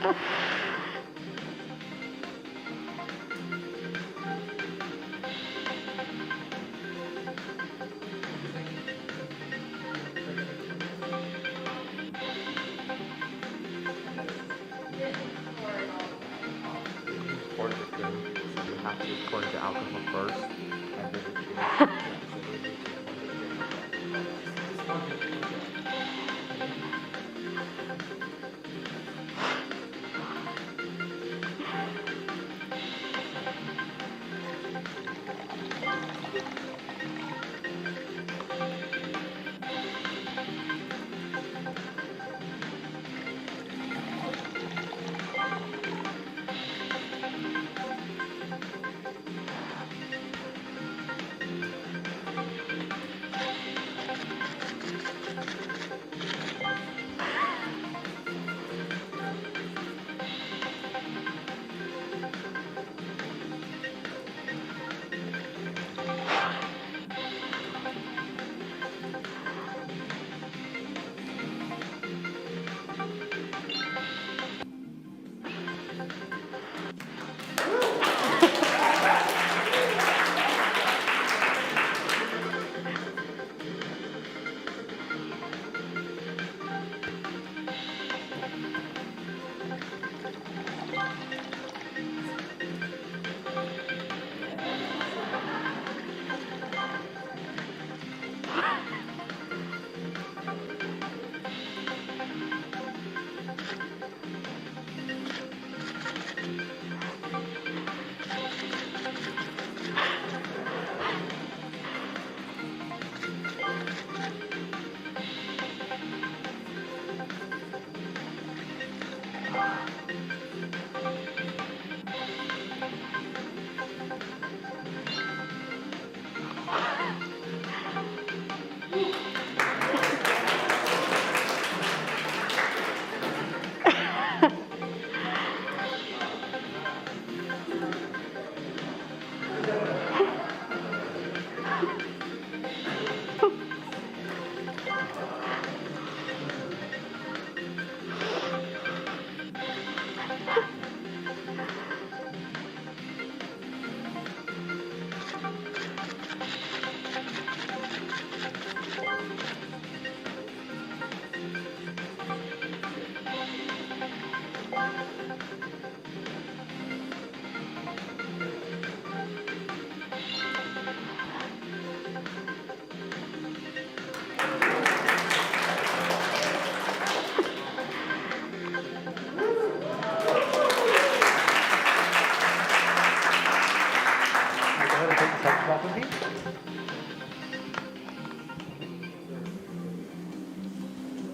Pour the drink, so you have to pour the alcohol first, and then the drink.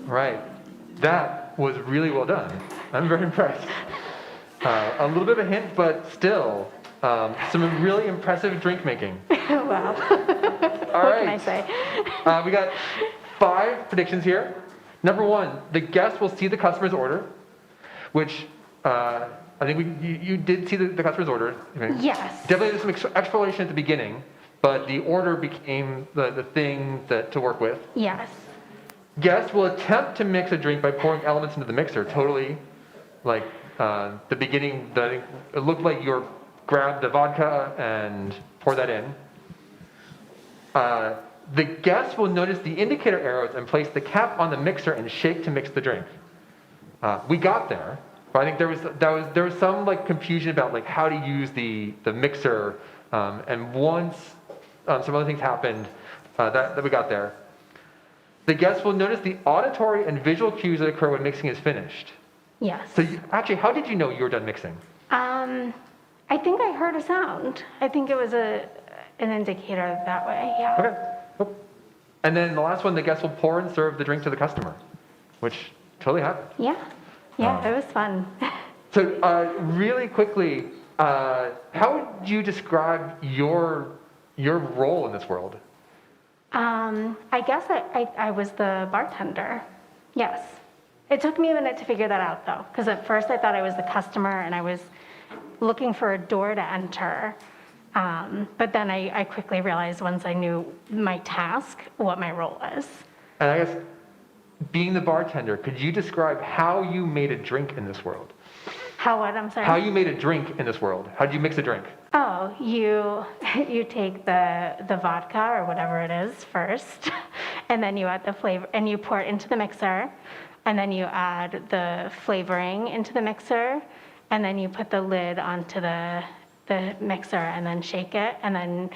Right. That was really well done. I'm very impressed. A little bit of a hint, but still, some really impressive drink making. Wow. All What right. can I say? We got 5 predictions here. Number 1, the guest will see the customer's order, which I think you did see the customer's order. Yes. Definitely there's some exploration at the beginning, but the order became the thing to work with. Yes. Guests will attempt to mix a drink by pouring elements into the mixer. Totally, like the beginning, it looked like you grabbed the vodka and pour that in. The guests will notice the indicator arrows and place the cap on the mixer and shake to mix the drink. We got there, but I think there was some like confusion about like how to use the mixer, and once some other things happened, that we got there. The guests will notice the auditory and visual cues that occur when mixing is finished. Yes. So actually, how did you know you were done mixing? I think I heard a sound. I think it was an indicator that way, yeah. Okay. And then the last one, the guests will pour and serve the drink to the customer, which totally happened. Yeah. Yeah, it was fun. So really quickly, how would you describe your role in this world? I guess I was the bartender. Yes. It took me a minute to figure that out though, because at first I thought I was the customer and I was looking for a door to enter. But then I quickly realized once I knew my task, what my role was. And I guess being the bartender, could you describe how you made a drink in this world? How what? I'm sorry. How you made a drink in this world? How did you mix a drink? Oh, you take the vodka or whatever it is first, and then you add the flavor, and you pour it into the mixer, and then you add the flavoring into the mixer, and then you put the lid onto the mixer and then shake it, and then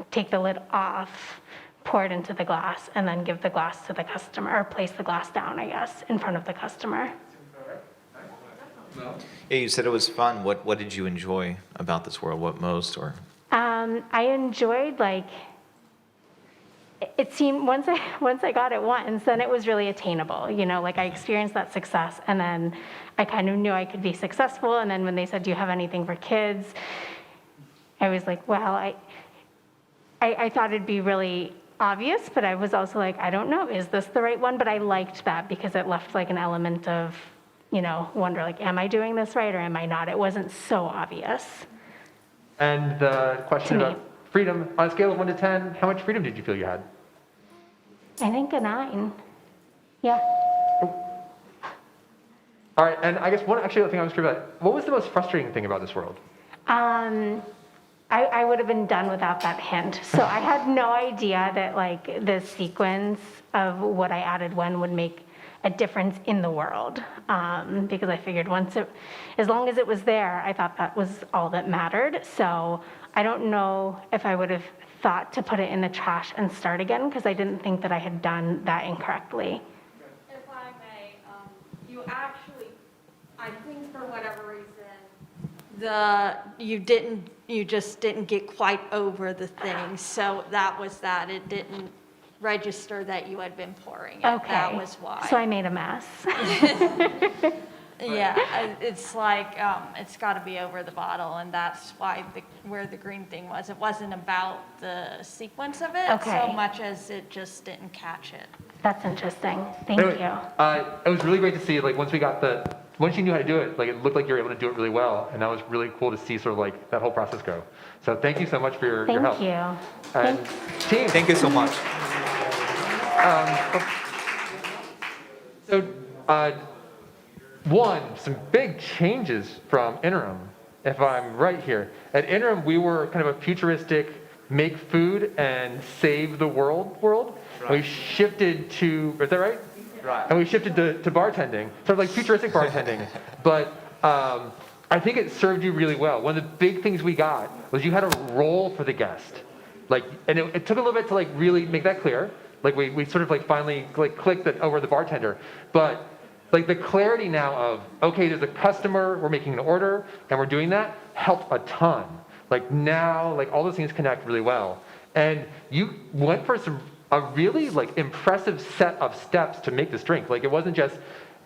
take the lid off, pour it into the glass, and then give the glass to the customer, or place the glass down, I guess, in front of the customer. Yeah, you said it was fun. What did you enjoy about this world? What most, or? I enjoyed, like, it seemed, once I got it once, then it was really attainable, you know, like I experienced that success, and then I kind of knew I could be successful, and then when they said, do you have anything for kids? I was like, well, I thought it'd be really obvious, but I was also like, I don't know, is this the right one? But I liked that because it left like an element of, you know, wonder, like, am I doing this right or am I not? It wasn't so obvious. And the question about freedom, on a scale of 1 to 10, how much freedom did you feel you had? I think a 9. Yeah. All right, and I guess one actually other thing I was curious about, what was the most frustrating thing about this world? I would have been done without that hint. So I had no idea that like the sequence of what I added when would make a difference in the world. Because I figured as long as it was there, I thought that was all that mattered. So I don't know if I would have thought to put it in the trash and start again, because I didn't think that I had done that incorrectly. If I may, you actually, I think for whatever reason, you just didn't get quite over the thing. So that was that. It didn't register that you had been pouring it. Okay. That was why. So I made a mess. Yeah, it's like, it's got to be over the bottle, and that's why where the green thing was. It wasn't about the sequence of it Okay. so much as it just didn't catch it. That's interesting. Thank Anyway, you. It was really great to see, like, once you knew how to do it, like, it looked like you were able to do it really well, and that was really cool to see sort of like that whole process go. So thank you so much for your help. Thank you. And team. Thank you so much. Some big changes from Interim, if I'm right here. At Interim, we were kind of a futuristic make food and save the world. Right. We shifted to, is that right? Right. And we shifted to bartending, sort of like futuristic bartending. But I think it served you really well. One of the big things we got was you had a role for the guest. Like, and it took a little bit to like really make that clear. Like we sort of like finally like clicked that over the bartender. But like the clarity now of, okay, there's a customer, we're making an order, and we're doing that, helped a ton. Like now, like all those things connect really well. And you went for a really like impressive set of steps to make this drink. Like it wasn't just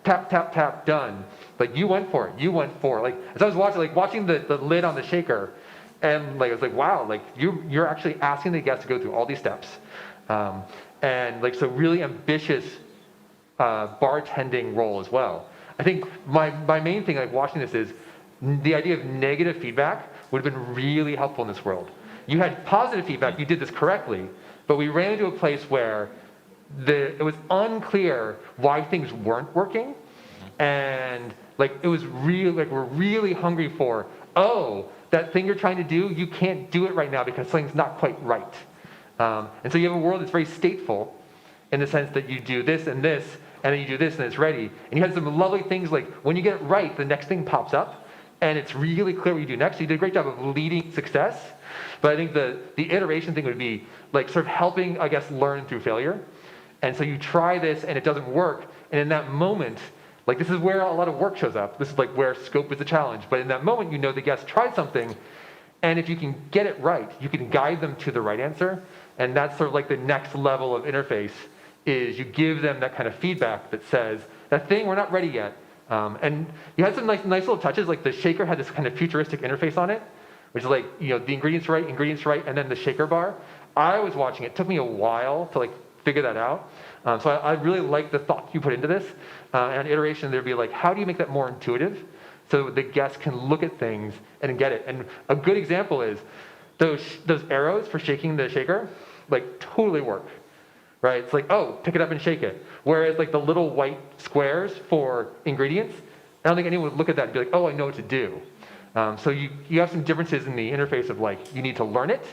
tap, tap, tap, done. Like you went for it. Like as I was watching the lid on the shaker, and like I was like, wow, like you're actually asking the guests to go through all these steps. And like so really ambitious bartending role as well. I think my main thing like watching this is the idea of negative feedback would have been really helpful in this world. You had positive feedback, you did this correctly, but we ran into a place where it was unclear why things weren't working, and like it was really like we're really hungry for, oh, that thing you're trying to do, you can't do it right now because something's not quite right. And so you have a world that's very stateful in the sense that you do this, and then you do this, and it's ready. And you had some lovely things like when you get it right, the next thing pops up, and it's really clear what you do next. So you did a great job of leading success. But I think the iteration thing would be like sort of helping, I guess, learn through failure. And so you try this, and it doesn't work. And in that moment, like this is where a lot of work shows up. This is like where scope is a challenge. But in that moment, you know the guest tried something, and if you can get it right, you can guide them to the right answer. And that's sort of like the next level of interface is you give them that kind of feedback that says, that thing, we're not ready yet. And you had some nice little touches, like the shaker had this kind of futuristic interface on it, which is like, you know, the ingredients right, and then the shaker bar. I was watching it took me a while to like figure that out. So I really like the thought you put into this. And iteration, there'd be like, how do you make that more intuitive so the guests can look at things and get it? And a good example is those arrows for shaking the shaker, like totally work, right? It's like, oh, pick it up and shake it. Whereas like the little white squares for ingredients, I don't think anyone would look at that and be like, oh, I know what to do. So you have some differences in the interface of like, you need to learn it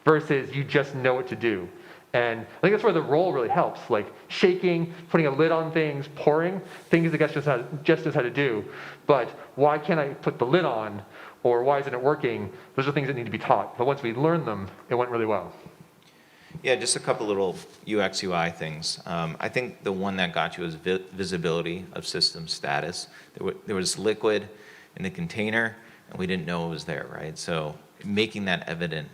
versus you just know what to do. And I think that's where the role really helps, like shaking, putting a lid on things, pouring, things the guest just knows how to do. But why can't I put the lid on? Or why isn't it working? Those are things that need to be taught. But once we learn them, it went really well. Yeah, just a couple little UX UI things. I think the one that got you was visibility of system status. There was liquid in the container, and we didn't know it was there, right? So making that evident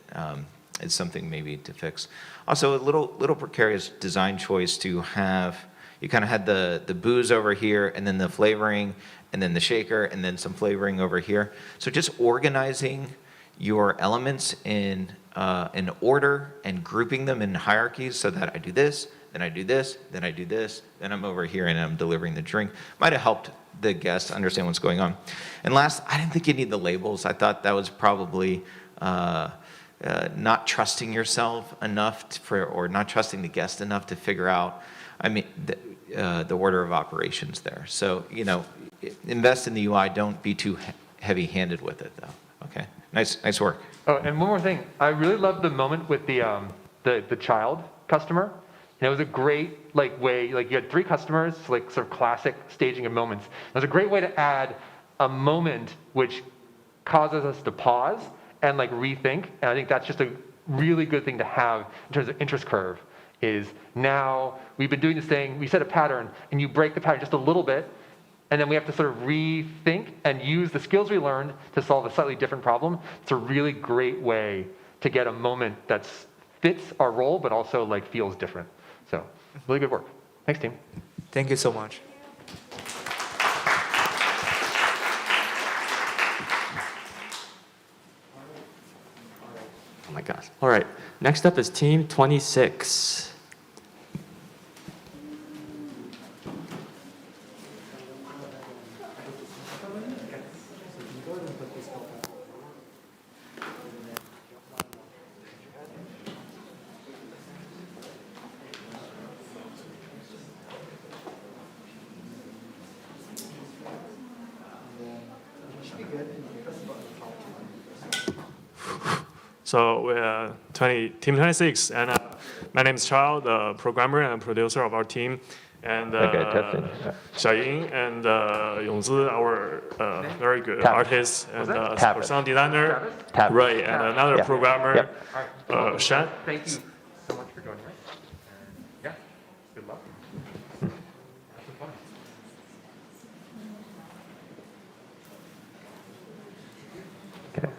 is something maybe to fix. Also, a little precarious design choice to have. You kind of had the booze over here, and then the flavoring, and then the shaker, and then some flavoring over here. So just organizing your elements in order and grouping them in hierarchies so that I do this, then I do this, then I do this, then I'm over here and I'm delivering the drink. Might have helped the guests understand what's going on. And last, I didn't think you need the labels. I thought that was probably not trusting yourself enough or not trusting the guest enough to figure out, the order of operations there. So, invest in the UI. Don't be too heavy-handed with it, though. Okay, nice work. Oh, and one more thing. I really loved the moment with the child customer. And it was a great way, you had 3 customers, sort of classic staging of moments. It was a great way to add a moment which causes us to pause and rethink. And I think that's just a really good thing to have in terms of interest curve. Is now we've been doing this thing, we set a pattern, and you break the pattern just a little bit, and then we have to sort of rethink and use the skills we learned to solve a slightly different problem. It's a really great way to get a moment that fits our role, but also feels different. So, really good work. Thanks, team. Thank you so much. Oh my gosh. All right. Next up is Team 26. So we're Team 26, and my name is Charles, the programmer and producer of our team, and Xiaoying and Yongzi, our very good artist and sound designer, Ray, and another programmer, Shan. Thank you so much for joining us. Yeah, good luck. Have some fun. Okay.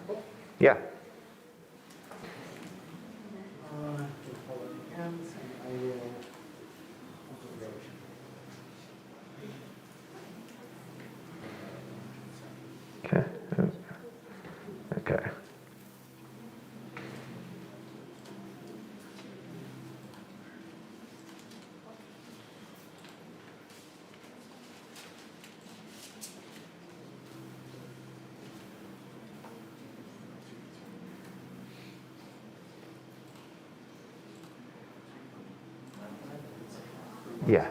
Yeah. Okay. Yeah.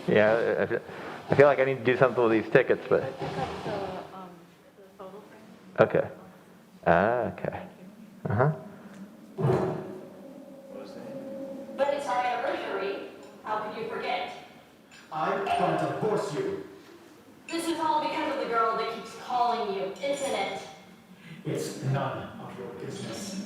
Yeah, I feel like I need to do something with these tickets, but. Okay. Okay. Uh-huh. But it's our anniversary. How could you forget? I'm going to divorce you. This is all because of the girl that keeps calling you, isn't it? It's none of your business.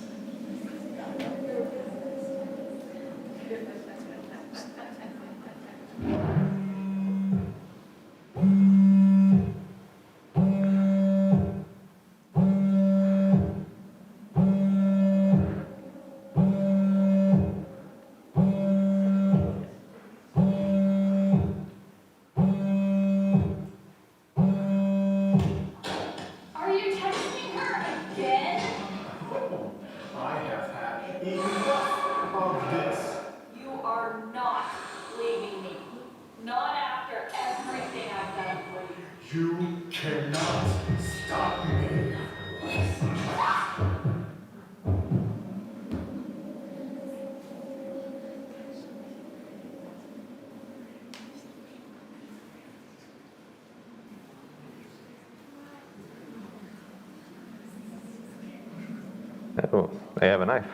they have a knife.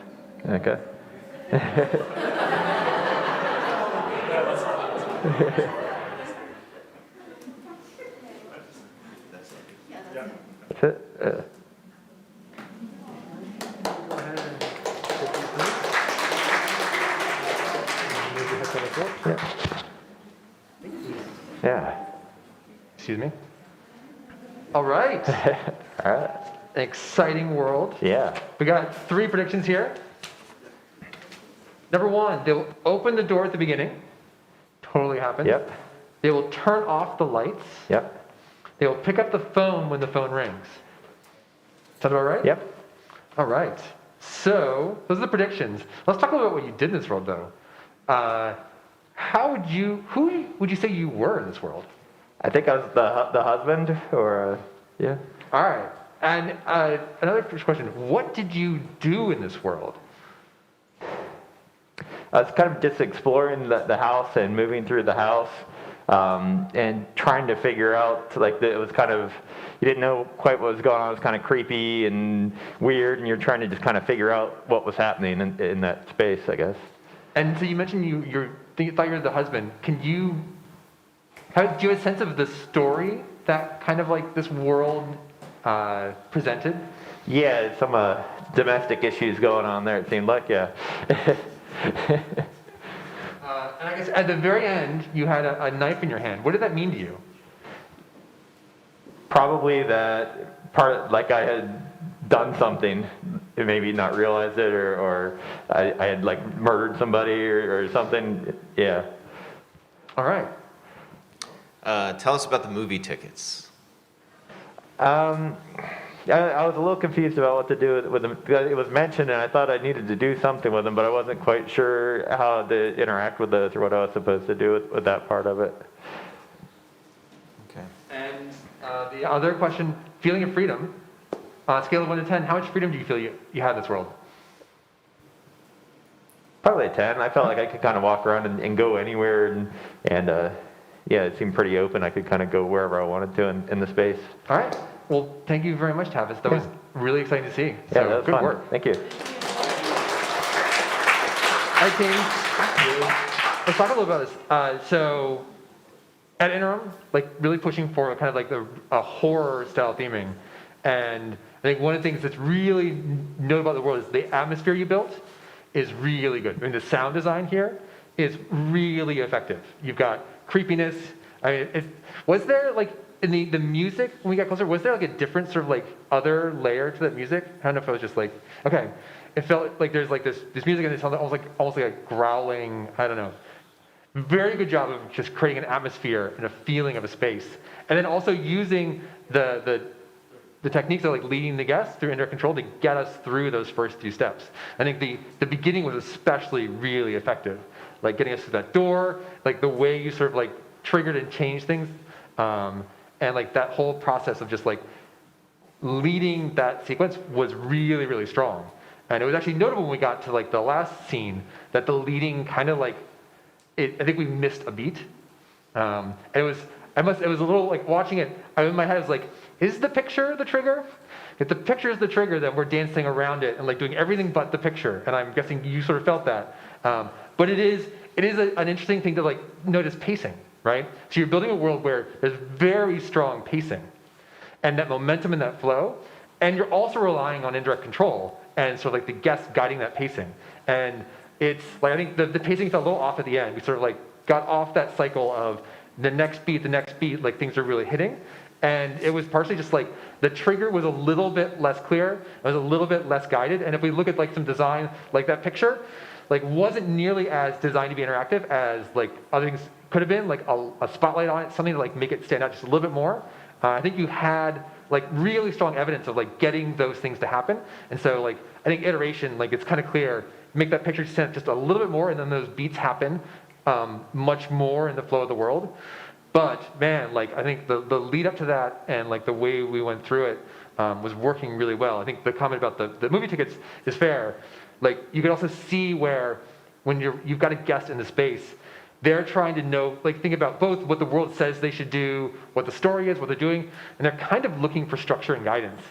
Okay. That's it. Yeah. Excuse me. All right. All right. Exciting world. Yeah. We got 3 predictions here. Number 1, they'll open the door at the beginning. Totally happens. Yep. They will turn off the lights. Yep. They will pick up the phone when the phone rings. Sound about right? Yep. All right. So those are the predictions. Let's talk about what you did in this world, though. Who would you say you were in this world? I think I was the husband, or yeah. All right. And another first question: what did you do in this world? I was kind of just exploring the house and moving through the house, and trying to figure out, like, it was kind of, you didn't know quite what was going on. It was kind of creepy and weird, and you're trying to just kind of figure out what was happening in that space, I guess. And so you mentioned you thought you were the husband. Do you have a sense of the story that kind of like this world presented? Yeah, some domestic issues going on there, it seemed like, yeah. And I guess at the very end, you had a knife in your hand. What did that mean to you? Probably that part, like I had done something, and maybe not realized it, or I had like murdered somebody or something. Yeah. All right. Tell us about the movie tickets. I was a little confused about what to do with them. It was mentioned, and I thought I needed to do something with them, but I wasn't quite sure how to interact with those or what I was supposed to do with that part of it. Okay. And the other question, feeling of freedom. On a scale of 1 to 10, how much freedom do you feel you have in this world? Probably a 10. I felt like I could kind of walk around and go anywhere, and yeah, it seemed pretty open. I could kind of go wherever I wanted to in the space. All right. Well, thank you very much, Tavis. That was really exciting to see. Yeah, that was good fun. work. Thank you. All right, team. Let's talk a little about this. So, at Interim, like really pushing for kind of like a horror style theming, and I think one of the things that's really notable about the world is the atmosphere you built is really good. I mean, the sound design here is really effective. You've got creepiness. I mean, was there like in the music when we got closer? Was there like a different sort of like other layer to that music? I don't know if it was just like okay. It felt like there's like this music and it sounded almost like a growling. I don't know. Very good job of just creating an atmosphere and a feeling of a space, and then also using the techniques of like leading the guests through indirect control to get us through those first few steps. I think the beginning was especially really effective, like getting us through that door, like the way you sort of like triggered and changed things, and like that whole process of just like leading that sequence was really, really strong. And it was actually notable when we got to like the last scene that the leading kind of like, I think we missed a beat. And it was a little like watching it, in my head I was like, is the picture the trigger? If the picture is the trigger, then we're dancing around it and like doing everything but the picture. And I'm guessing you sort of felt that. But it is an interesting thing to like notice pacing, right? So you're building a world where there's very strong pacing and that momentum and that flow. And you're also relying on indirect control and sort of like the guests guiding that pacing. And it's like, I think the pacing felt a little off at the end. We sort of like got off that cycle of the next beat, like things are really hitting. And it was partially just like the trigger was a little bit less clear. It was a little bit less guided. And if we look at like some design, like that picture, like wasn't nearly as designed to be interactive as like other things could have been, like a spotlight on it, something to like make it stand out just a little bit more. I think you had like really strong evidence of like getting those things to happen. And so like, I think iteration, like it's kind of clear, make that picture stand just a little bit more and then those beats happen much more in the flow of the world. But man, like I think the lead up to that and like the way we went through it was working really well. I think the comment about the movie tickets is fair. Like you can also see where when you've got a guest in the space, they're trying to know, like think about both what the world says they should do, what the story is, what they're doing, and they're kind of looking for structure and guidance.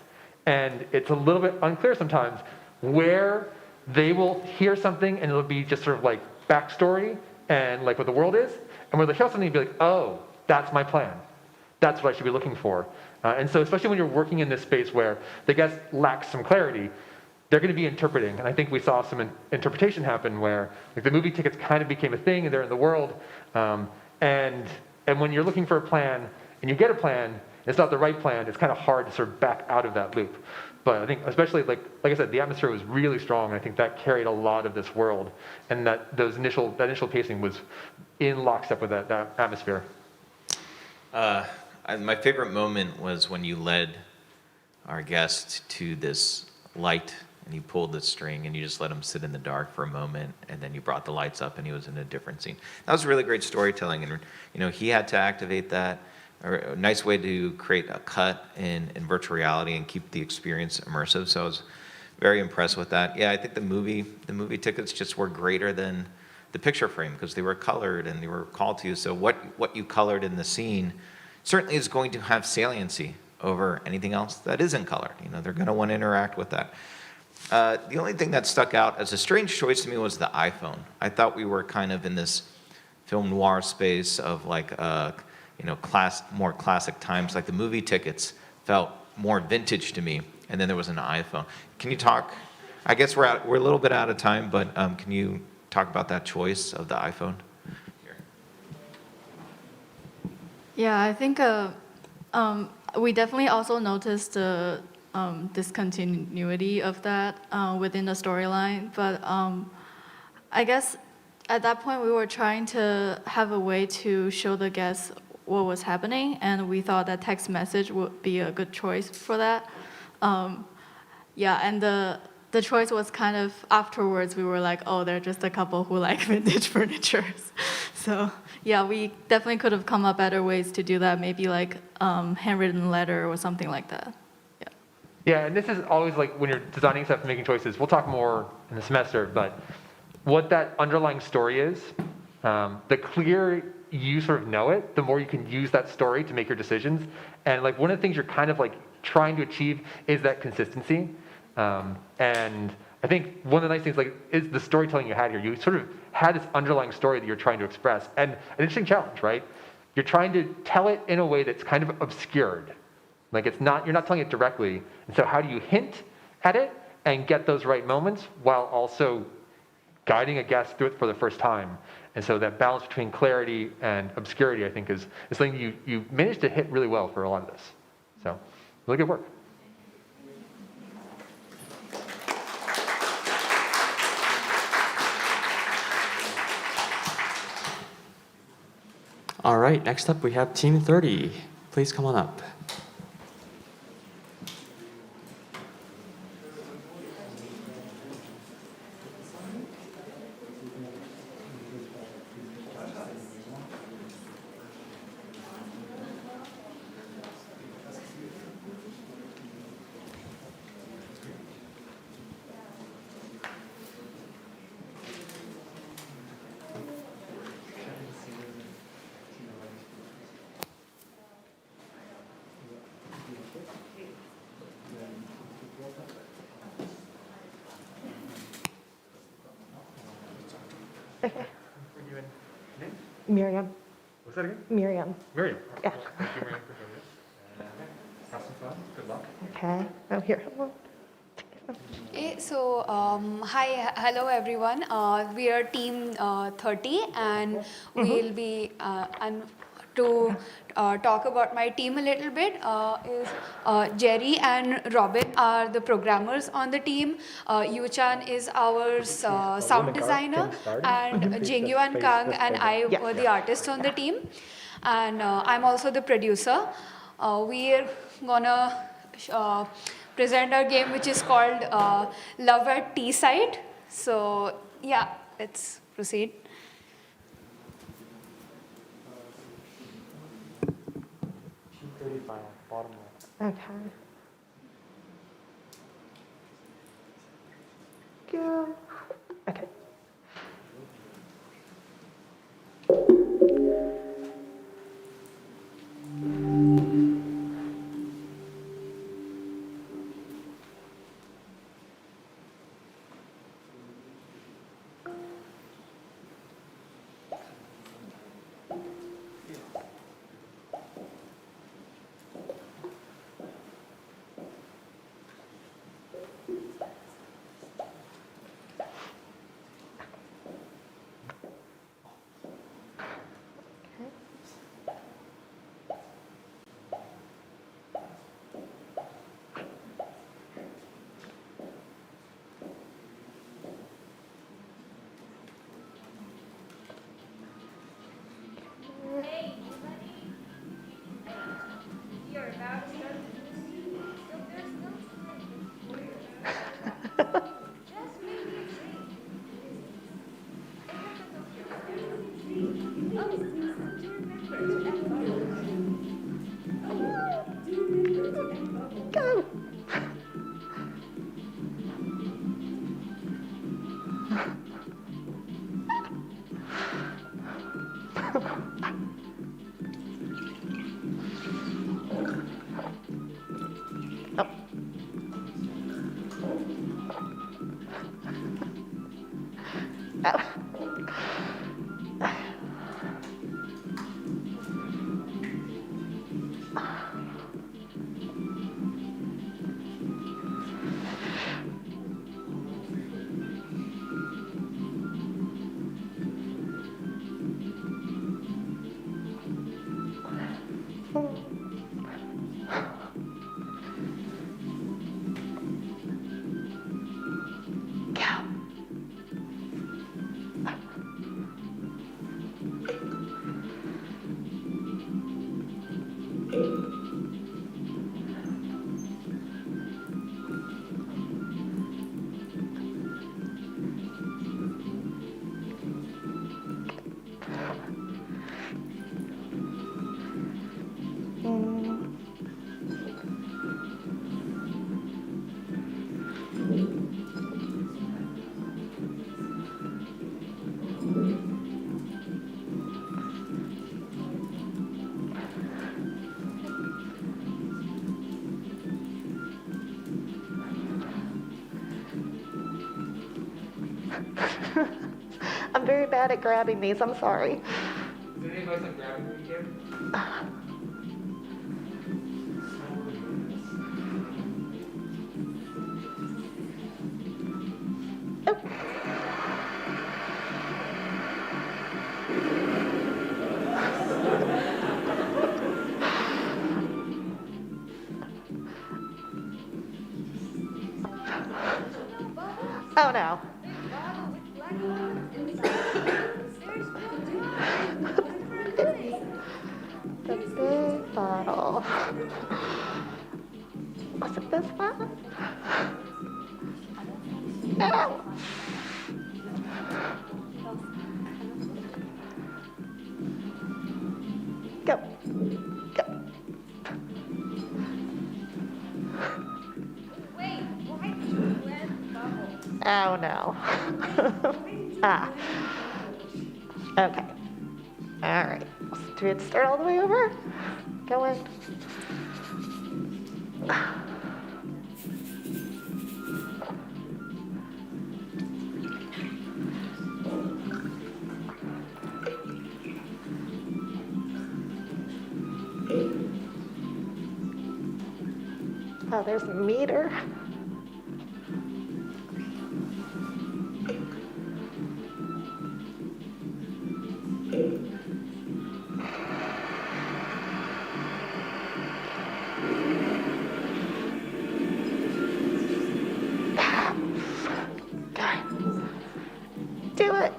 And it's a little bit unclear sometimes where they will hear something and it'll be just sort of like backstory and like what the world is, and where they'll hear something and be like, oh, that's my plan. That's what I should be looking for. And so especially when you're working in this space where the guest lacks some clarity, they're going to be interpreting. And I think we saw some interpretation happen where like the movie tickets kind of became a thing and they're in the world. And when you're looking for a plan and you get a plan, it's not the right plan, it's kind of hard to sort of back out of that loop. But I think especially like I said, the atmosphere was really strong. And I think that carried a lot of this world. And that initial pacing was in lockstep with that atmosphere. My favorite moment was when you led our guest to this light and you pulled the string and you just let him sit in the dark for a moment and then you brought the lights up and he was in a different scene. That was really great storytelling, and he had to activate that. A nice way to create a cut in virtual reality and keep the experience immersive. So I was very impressed with that. Yeah, I think the movie tickets just were greater than the picture frame because they were colored and they were called to you. So what you colored in the scene certainly is going to have saliency over anything else that isn't colored. They're going to want to interact with that. The only thing that stuck out as a strange choice to me was the iPhone. I thought we were kind of in this film noir space of like, more classic times. Like the movie tickets felt more vintage to me, and then there was an iPhone. Can you talk? I guess we're a little bit out of time, but can you talk about that choice of the iPhone? Yeah, I think we definitely also noticed the discontinuity of that within the storyline. But I guess at that point we were trying to have a way to show the guests what was happening, and we thought that text message would be a good choice for that. Yeah, and the choice was kind of afterwards we were like, oh, they're just a couple who like vintage furniture. So yeah, we definitely could have come up better ways to do that, maybe like handwritten letter or something like that. Yeah, and this is always like when you're designing stuff and making choices, we'll talk more in the semester, but what that underlying story is, the clearer you sort of know it, the more you can use that story to make your decisions. And like one of the things you're kind of like trying to achieve is that consistency. And I think one of the nice things like is the storytelling you had here. You sort of had this underlying story that you're trying to express, and an interesting challenge, right? You're trying to tell it in a way that's kind of obscured. Like you're not telling it directly. And so how do you hint at it and get those right moments while also guiding a guest through it for the first time? And so that balance between clarity and obscurity, I think, is something you managed to hit really well for a lot of this. So really good work. All right, next up we have Team 30. Please come on up. Okay. Miriam. What's that again? Miriam. Miriam. Yeah. Thank you, Miriam, for doing this. Have some fun. Good luck. Okay. Oh, here. Okay, so hello everyone. We are team 30, and we'll be to talk about my team a little bit. Is Jerry and Robin are the programmers on the team. Yu-chan is our sound designer, and Jingyuan Kang and I were the artists on the team. And I'm also the producer. We're gonna present our game, which is called Love at Teesside. So yeah, let's proceed. Bottom left. Okay. Go. Okay. I'm very bad at grabbing these, I'm sorry. Is there any advice on grabbing them here? Oh no. The big bottle. Was it this one? Ow! Go. Go. Wait, why did you let bubble? Oh no. Ah. Okay. All right. Do we have to start all the way over? Go in. Oh, there's a meter. Do it.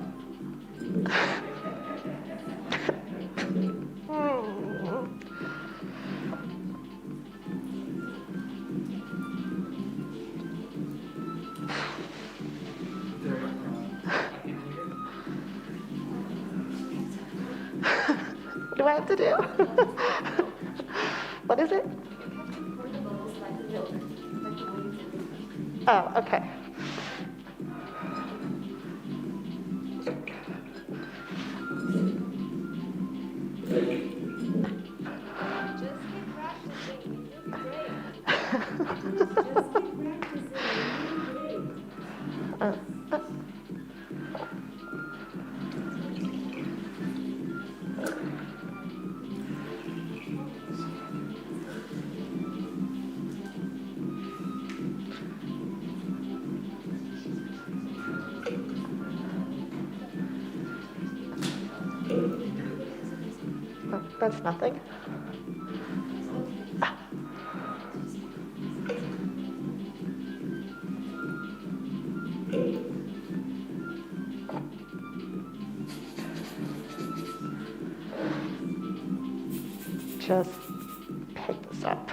What do I have to do? What is it? Oh, okay. Oh, that's nothing. Just pick this up.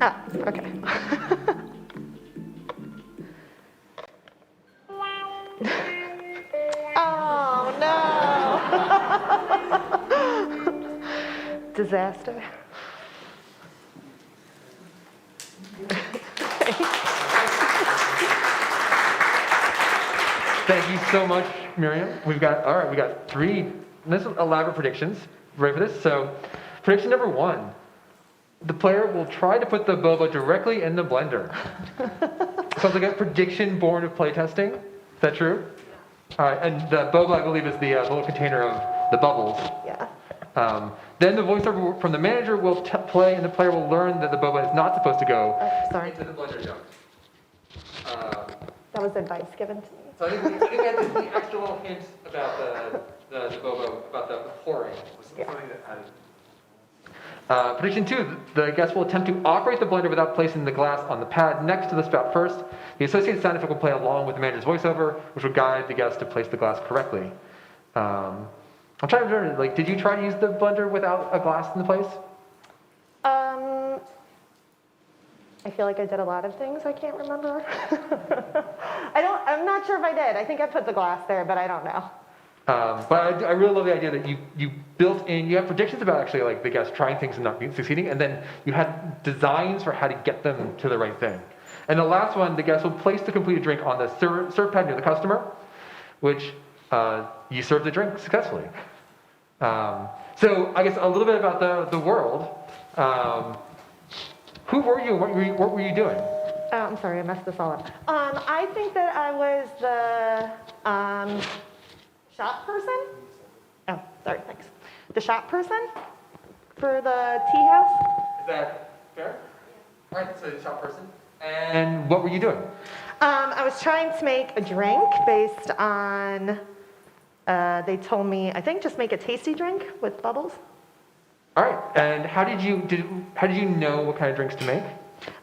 Ah, okay. disaster. Thank you so much, Miriam. We got 3 elaborate predictions. Ready for this? So, prediction number 1. The player will try to put the boba directly in the blender. Sounds like a prediction born of playtesting. Is that true? All right, and the boba, I believe, is the little container of the bubbles. Yeah. Then the voiceover from the manager will play, and the player will learn that the boba is not supposed to go Sorry. into the blender jug. That was advice given to me. So I think we had the extra little hint about the boba, about the pouring. Was something that added. Prediction 2, the guest will attempt to operate the blender without placing the glass on the pad next to the spout first. The associated sound effect will play along with the manager's voiceover, which will guide the guest to place the glass correctly. I'm trying to remember, did you try to use the blender without a glass in the place? I feel like I did a lot of things I can't remember. I'm not sure if I did. I think I put the glass there, but I don't know. But I really love the idea that you built in, you have predictions about actually the guests trying things and not succeeding, and then you had designs for how to get them to the right thing. And the last one, the guest will place the completed drink on the serve pad near the customer, which you serve the drink successfully. So I guess a little bit about the world. Who were you? What were you doing? Oh, I'm sorry, I messed this all up. I think that I was the shop person. Oh, sorry, thanks. The shop person for the tea house. Is that fair? All right, so the shop person. And what were you doing? I was trying to make a drink based on, they told me, I think just make a tasty drink with bubbles. All right, and how did you know what kind of drinks to make?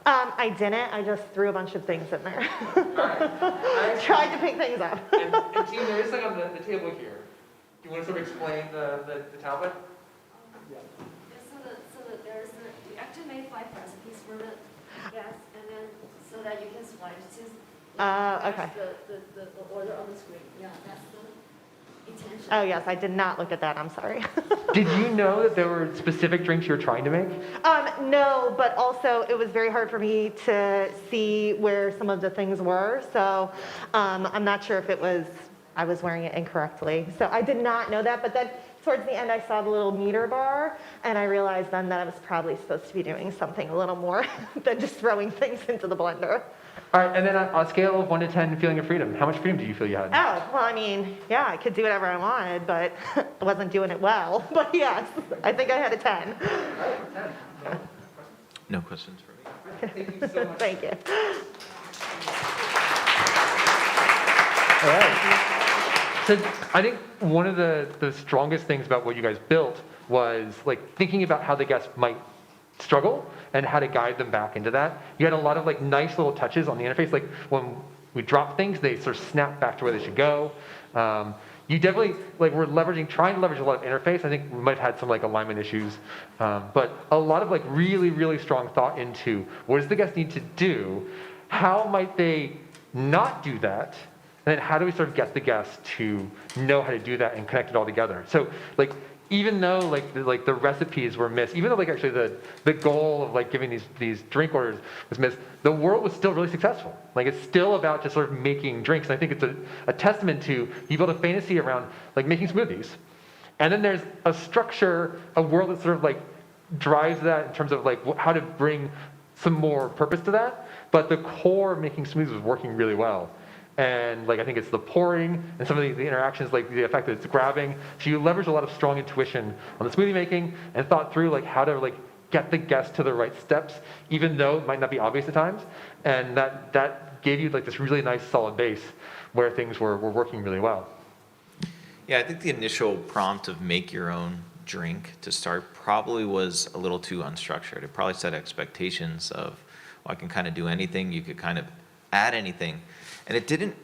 I didn't, I just threw a bunch of things in there. Tried to pick things up. And team, there is something on the table here. Do you want to sort of explain the tablet? Yeah, so that we actually made 5 recipes for the guests, and then so that you can swipe to Okay. the order on the screen. Yeah, that's the intention. Oh yes, I did not look at that, I'm sorry. Did you know that there were specific drinks you were trying to make? No, but also it was very hard for me to see where some of the things were. So I'm not sure if I was wearing it incorrectly. So I did not know that, but then towards the end I saw the little meter bar and I realized then that I was probably supposed to be doing something a little more than just throwing things into the blender. All right, and then on a scale of 1 to 10, feeling of freedom, how much freedom do you feel you had? Oh, well, I mean, yeah, I could do whatever I wanted, but I wasn't doing it well. But yes, I think I had a 10. No questions for me. Thank you so much. Thank you. All right. So I think one of the strongest things about what you guys built was thinking about how the guests might struggle and how to guide them back into that. You had a lot of nice little touches on the interface, when we drop things, they sort of snap back to where they should go. You definitely were trying to leverage a lot of interface. I think we might have had some alignment issues, but a lot of really, really strong thought into what does the guest need to do, how might they not do that, and then how do we sort of get the guest to know how to do that and connect it all together. So even though the recipes were missed, even though actually the goal of giving these drink orders was missed, the world was still really successful. It's still about just sort of making drinks. And I think it's a testament to you build a fantasy around making smoothies, and then there's a structure, a world that sort of drives that in terms of how to bring some more purpose to that. But the core of making smoothies was working really well. And I think it's the pouring and some of the interactions, the effect that it's grabbing. So you leverage a lot of strong intuition on the smoothie making and thought through how to get the guest to the right steps, even though it might not be obvious at times. And that gave you this really nice solid base where things were working really well. Yeah, I think the initial prompt of make your own drink to start probably was a little too unstructured. It probably set expectations of, well, I can kind of do anything, you could kind of add anything. And it didn't,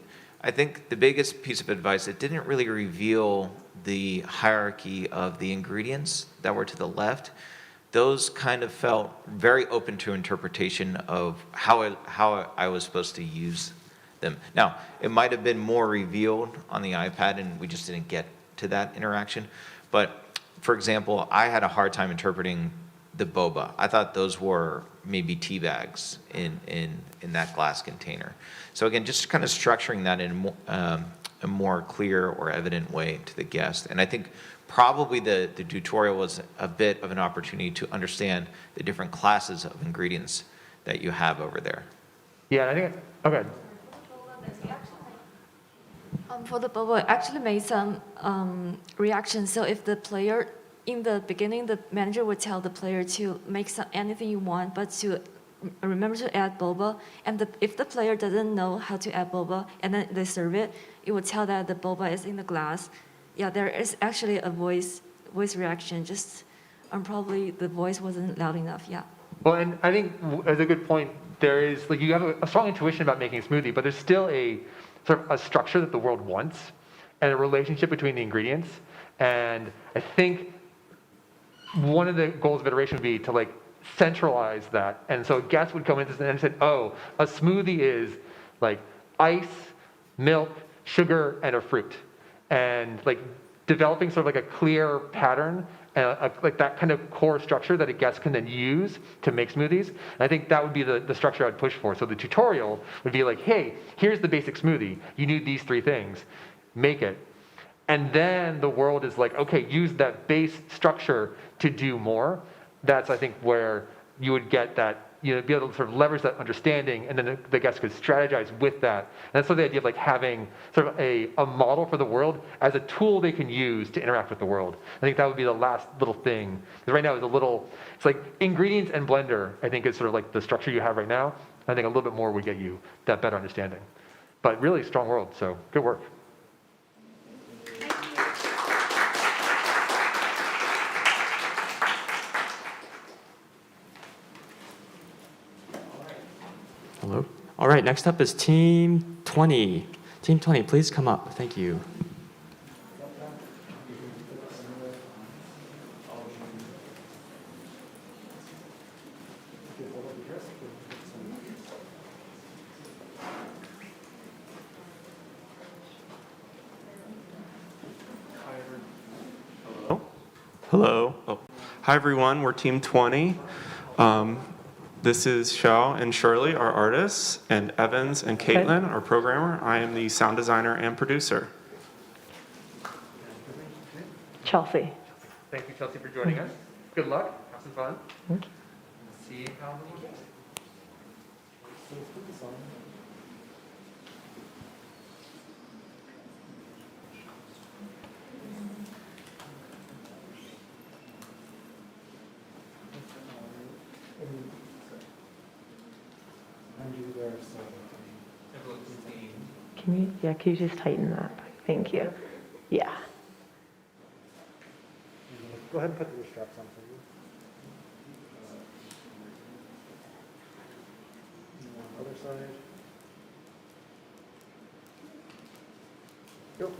I think the biggest piece of advice, it didn't really reveal the hierarchy of the ingredients that were to the left. Those kind of felt very open to interpretation of how I was supposed to use them. Now, it might have been more revealed on the iPad and we just didn't get to that interaction, but for example, I had a hard time interpreting the boba. I thought those were maybe tea bags in that glass container. So again, just kind of structuring that in a more clear or evident way to the guest. And I think probably the tutorial was a bit of an opportunity to understand the different classes of ingredients that you have over there. Yeah, I think, okay. For the bubble, it actually made some reaction. So if the player, in the beginning, the manager would tell the player to make anything you want, but to remember to add boba. And if the player doesn't know how to add boba, and then they serve it, it would tell that the boba is in the glass. Yeah, there is actually a voice reaction. Just probably the voice wasn't loud enough. Yeah. Well, and I think as a good point, there is, like, you have a strong intuition about making a smoothie, but there's still a sort of a structure that the world wants and a relationship between the ingredients. And I think one of the goals of iteration would be to like centralize that. And so guests would come into and say, oh, a smoothie is like ice, milk, sugar, and a fruit. And like developing sort of like a clear pattern and like that kind of core structure that a guest can then use to make smoothies. And I think that would be the structure I'd push for. So the tutorial would be like, hey, here's the basic smoothie. You need these 3 things. Make it. And then the world is like, okay, use that base structure to do more. That's, I think, where you would get that, you know, be able to sort of leverage that understanding, and then the guests could strategize with that. And that's sort of the idea of like having sort of a model for the world as a tool they can use to interact with the world. I think that would be the last little thing. Because right now it's like ingredients and blender, I think is sort of like the structure you have right now. I think a little bit more would get you that better understanding. But really strong world, so good work. Hello. All right, next up is Team 20. Team 20, please come up. Thank you. Hello. Oh. Hi, everyone. We're Team 20. This is Xiao and Shirley, our artists, and Evans and Caitlin, our programmer. I am the sound designer and producer. Chelsea. Thank you, Chelsea, for joining us. Good luck. Have some fun. Thank you. See how many games. Can you just tighten that? Thank you. Yeah. Go ahead and put the straps on for you. Other side. Go.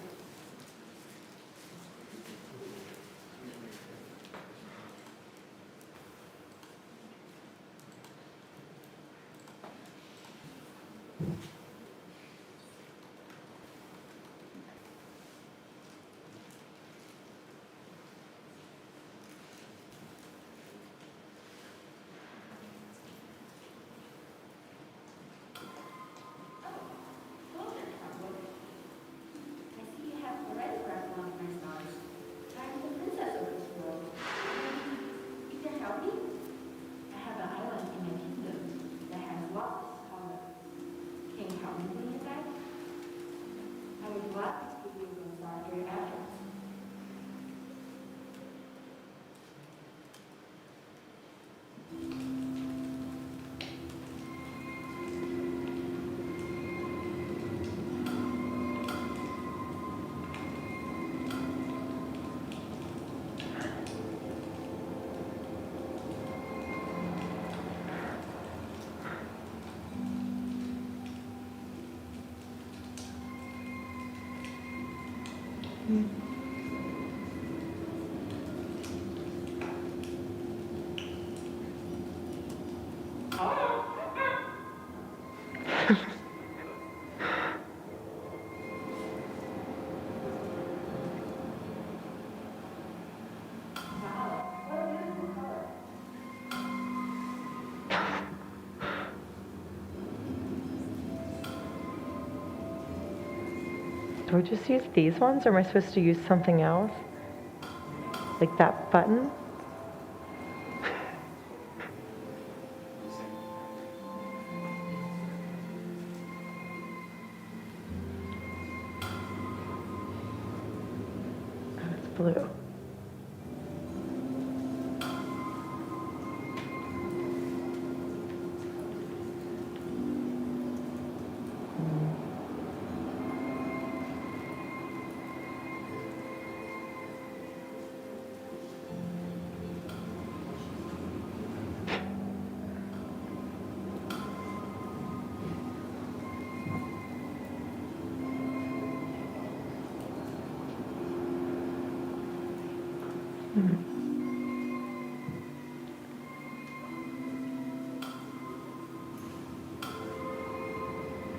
Do I just use these ones, or am I supposed to use something else? Like that button? Oh, it's blue.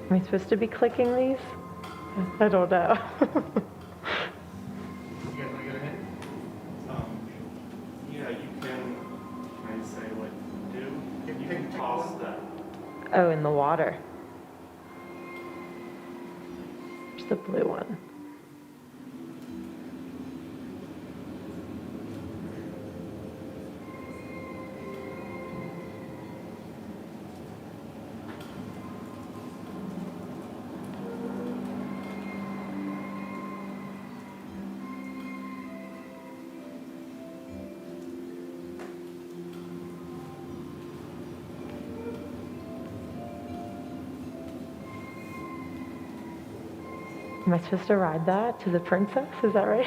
Am I supposed to be clicking these? I don't know. Yeah, you can say what to do. You can toss that. Oh, in the water. There's the blue one. Am I supposed to ride that to the princess? Is that right? You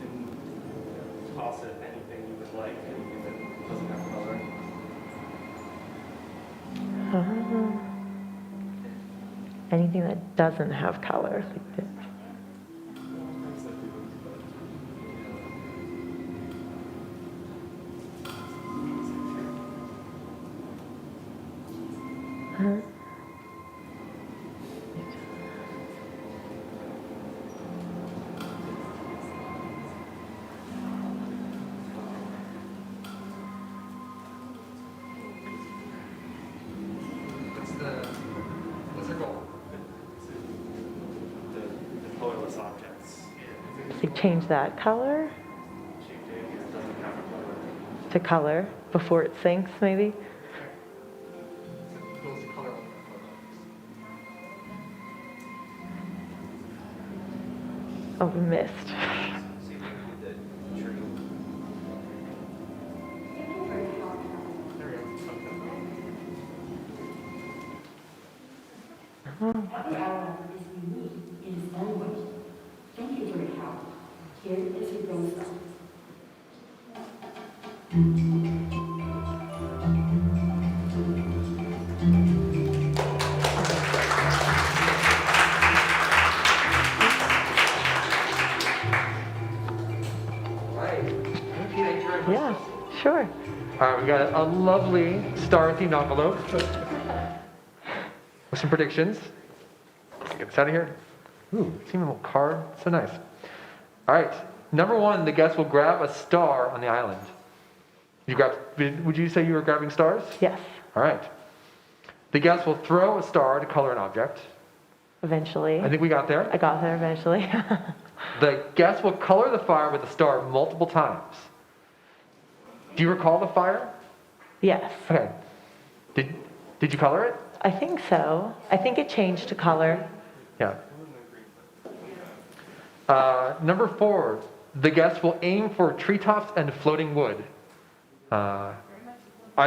can toss it anything you would like, anything that doesn't have color. Anything that doesn't have color, like this. What's the goal? The colorless objects. Like change that color to color before it sinks, maybe. Oh, we missed. Every hour is unique in its own way. Thank you for your help. Here is your rose. Yeah, sure. All right, we got a lovely star-themed envelope with some predictions. Let's get this out of here. Ooh, seeing a little card. So nice. All right, number one, the guest will grab a star on the island. Would you say you were grabbing stars? Yes. All right. The guest will throw a star to color an object. Eventually. I think we got there. I got there eventually. The guest will color the fire with the star multiple times. Do you recall the fire? Yes. Okay. Did you color it? I think so. I think it changed to color. Yeah. Number 4, the guest will aim for treetops and floating wood. I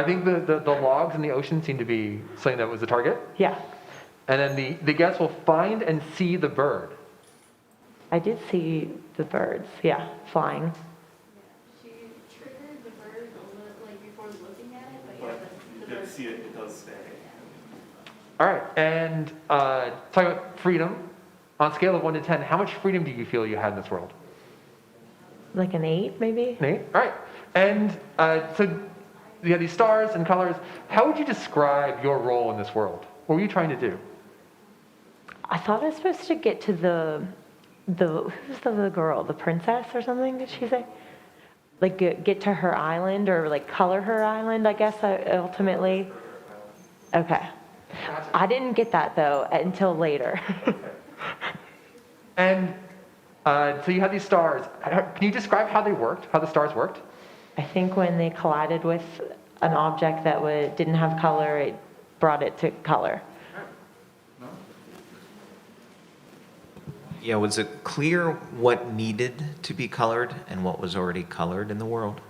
think the logs in the ocean seem to be something that was the target. Yeah. And then the guest will find and see the bird. I did see the birds, yeah, flying. She triggered the bird like before looking at it, but But you did see it, it does stay. All right, and talking about freedom, on a scale of 1 to 10, how much freedom do you feel you had in this world? Like an 8, maybe? An 8? All right, and so you have these stars and colors. How would you describe your role in this world? what were you trying to do? I thought I was supposed to get to who's the girl, the princess or something, did she say? Like get to her island or like color her island, I guess, ultimately. Okay. I didn't get that though until later. And so you had these stars. Can you describe how they worked, how the stars worked? I think when they collided with an object that didn't have color, it brought it to color. Yeah, was it clear what needed to be colored and what was already colored in the world?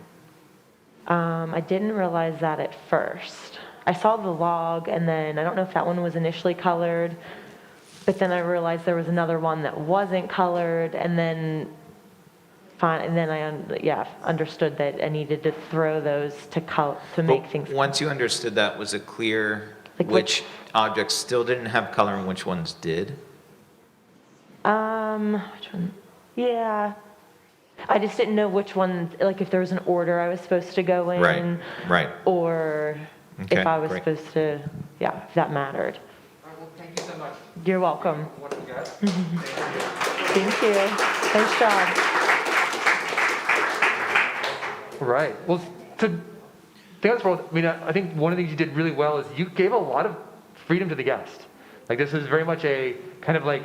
I didn't realize that at first. I saw the log, and then I don't know if that one was initially colored, but then I realized there was another one that wasn't colored, and then I understood that I needed to throw those to make things. Once you understood that, was it clear which objects still didn't have color and which ones did? Which one? Yeah. I just didn't know which one, like if there was an order I was supposed to go in. Right. Or Okay, if I was great. supposed to, if that mattered. All right, well, thank you so much. You're welcome. Wonderful guys. Thank you. Nice job. Right. Well, to think of this world, I mean, I think one of the things you did really well is you gave a lot of freedom to the guest. Like this is very much a kind of like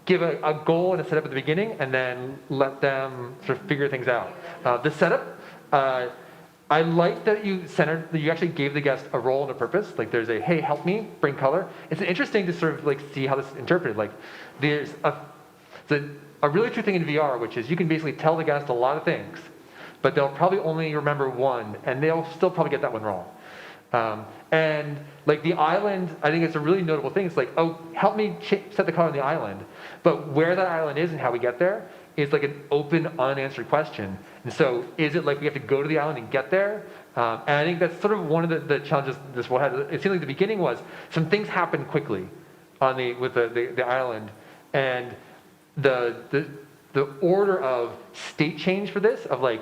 give a goal and a setup at the beginning and then let them sort of figure things out. The setup, I like that you actually gave the guest a role and a purpose. Like there's a, hey, help me bring color. It's interesting to sort of like see how this is interpreted. Like there's a really true thing in VR, which is you can basically tell the guest a lot of things, but they'll probably only remember one, and they'll still probably get that one wrong. And like the island, I think it's a really notable thing. It's like, oh, help me set the color on the island. But where that island is and how we get there is like an open, unanswered question. And so is it like we have to go to the island and get there? And I think that's sort of one of the challenges this world had. It seemed like the beginning was some things happened quickly with the island. And the order of state change for this, of like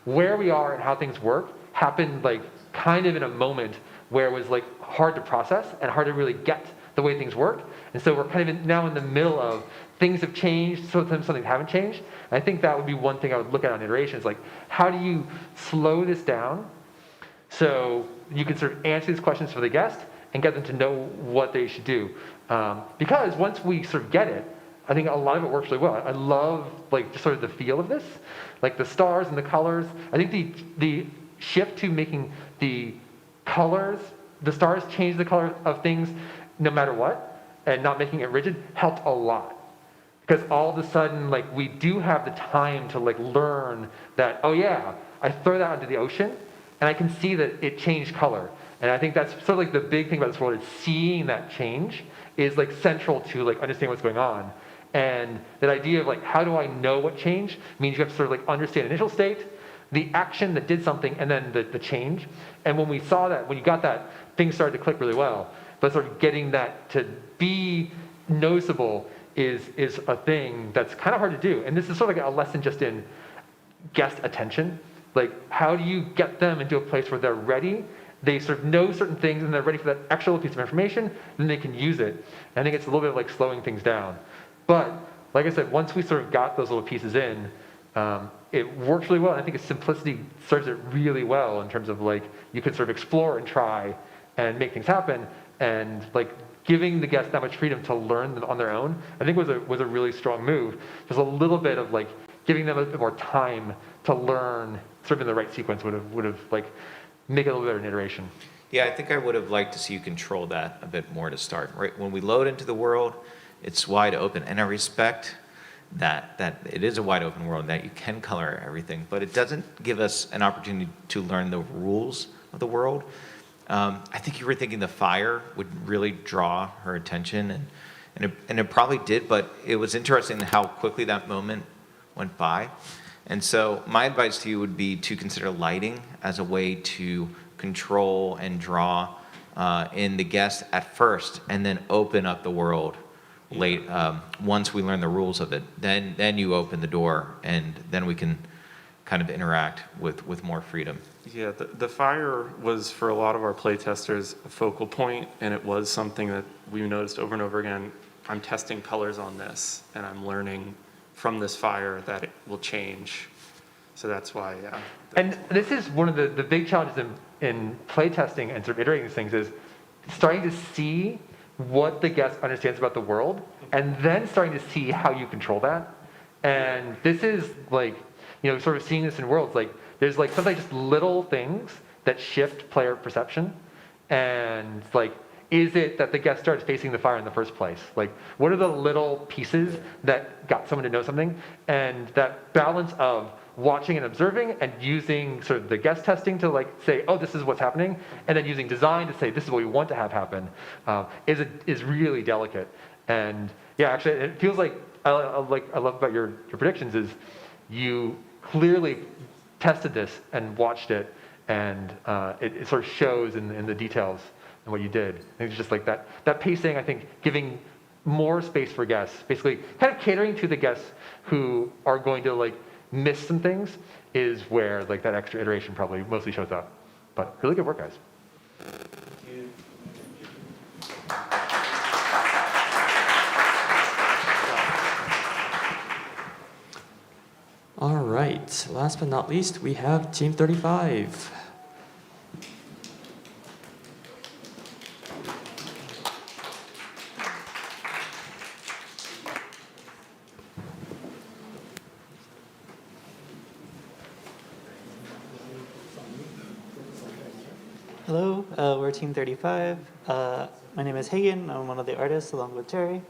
where we are and how things work, happened like kind of in a moment where it was like hard to process and hard to really get the way things work. And so we're kind of now in the middle of things have changed, sometimes something haven't changed. And I think that would be one thing I would look at on iterations, like how do you slow this down so you can sort of answer these questions for the guest and get them to know what they should do. Because once we sort of get it, I think a lot of it works really well. I love like just sort of the feel of this, like the stars and the colors. I think the shift to making the colors, the stars change the color of things no matter what, and not making it rigid helped a lot. Because all of a sudden, like we do have the time to like learn that, oh yeah, I throw that into the ocean and I can see that it changed color. And I think that's sort of like the big thing about this world is seeing that change is like central to like understanding what's going on. And that idea of like, how do I know what changed means you have to sort of like understand initial state, the action that did something, and then the change. And when we saw that, when you got that, things started to click really well. But sort of getting that to be noticeable is a thing that's kind of hard to do. And this is sort of like a lesson just in guest attention. Like, how do you get them into a place where they're ready? They sort of know certain things and they're ready for that extra little piece of information, then they can use it. And I think it's a little bit of like slowing things down. But like I said, once we sort of got those little pieces in, it works really well. And I think its simplicity serves it really well in terms of like, you can sort of explore and try and make things happen. And like giving the guests that much freedom to learn them on their own, I think was a really strong move. Just a little bit of like giving them a bit more time to learn sort of in the right sequence would have like make it a little better in iteration. Yeah, I think I would have liked to see you control that a bit more to start. Right when we load into the world, it's wide open, and I respect that it is a wide open world, that you can color everything, but it doesn't give us an opportunity to learn the rules of the world. I think you were thinking the fire would really draw her attention, and it probably did, but it was interesting how quickly that moment went by. And so my advice to you would be to consider lighting as a way to control and draw in the guest at first, and then open up the world once we learn the rules of it. Then you open the door, and then we can kind of interact with more freedom. Yeah, the fire was for a lot of our playtesters a focal point, and it was something that we noticed over and over again. I'm testing colors on this, and I'm learning from this fire that it will change. So that's why, yeah. And this is one of the big challenges in playtesting and sort of iterating these things is starting to see what the guest understands about the world, and then starting to see how you control that. And this is like, you know, sort of seeing this in worlds, like there's like sometimes just little things that shift player perception. And like, is it that the guest starts facing the fire in the first place? Like, what are the little pieces that got someone to know something? And that balance of watching and observing and using sort of the guest testing to like say, oh, this is what's happening, and then using design to say, this is what we want to have happen, is really delicate. And yeah, actually, it feels like I love about your predictions is you clearly tested this and watched it, and it sort of shows in the details and what you did. I think it's just like that pacing, I think, giving more space for guests, basically kind of catering to the guests who are going to like miss some things is where like that extra iteration probably mostly shows up. But really good work, guys. All right, last but not least, we have Team 35. Hello, we're Team 35. My name is Hagen. I'm one of the artists along with Terry.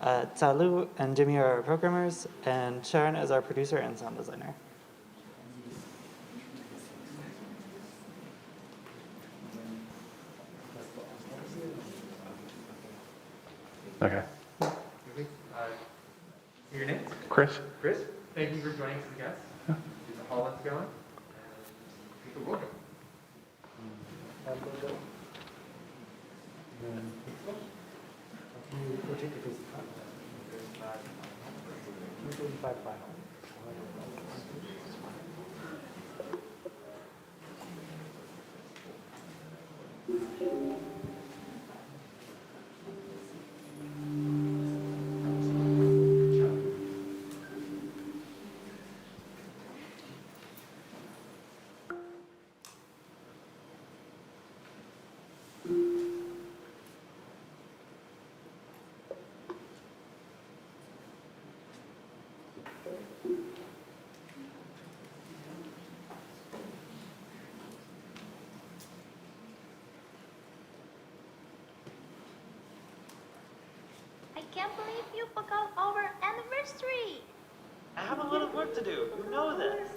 Talu and Jimmy are our programmers, and Sharon is our producer and sound designer. Okay. Your name? Chris. Chris, thank you for joining us as a guest. Yeah. Is the Holland's going? You're welcome. I can't believe you forgot our anniversary. I have a lot of work to do. You know this.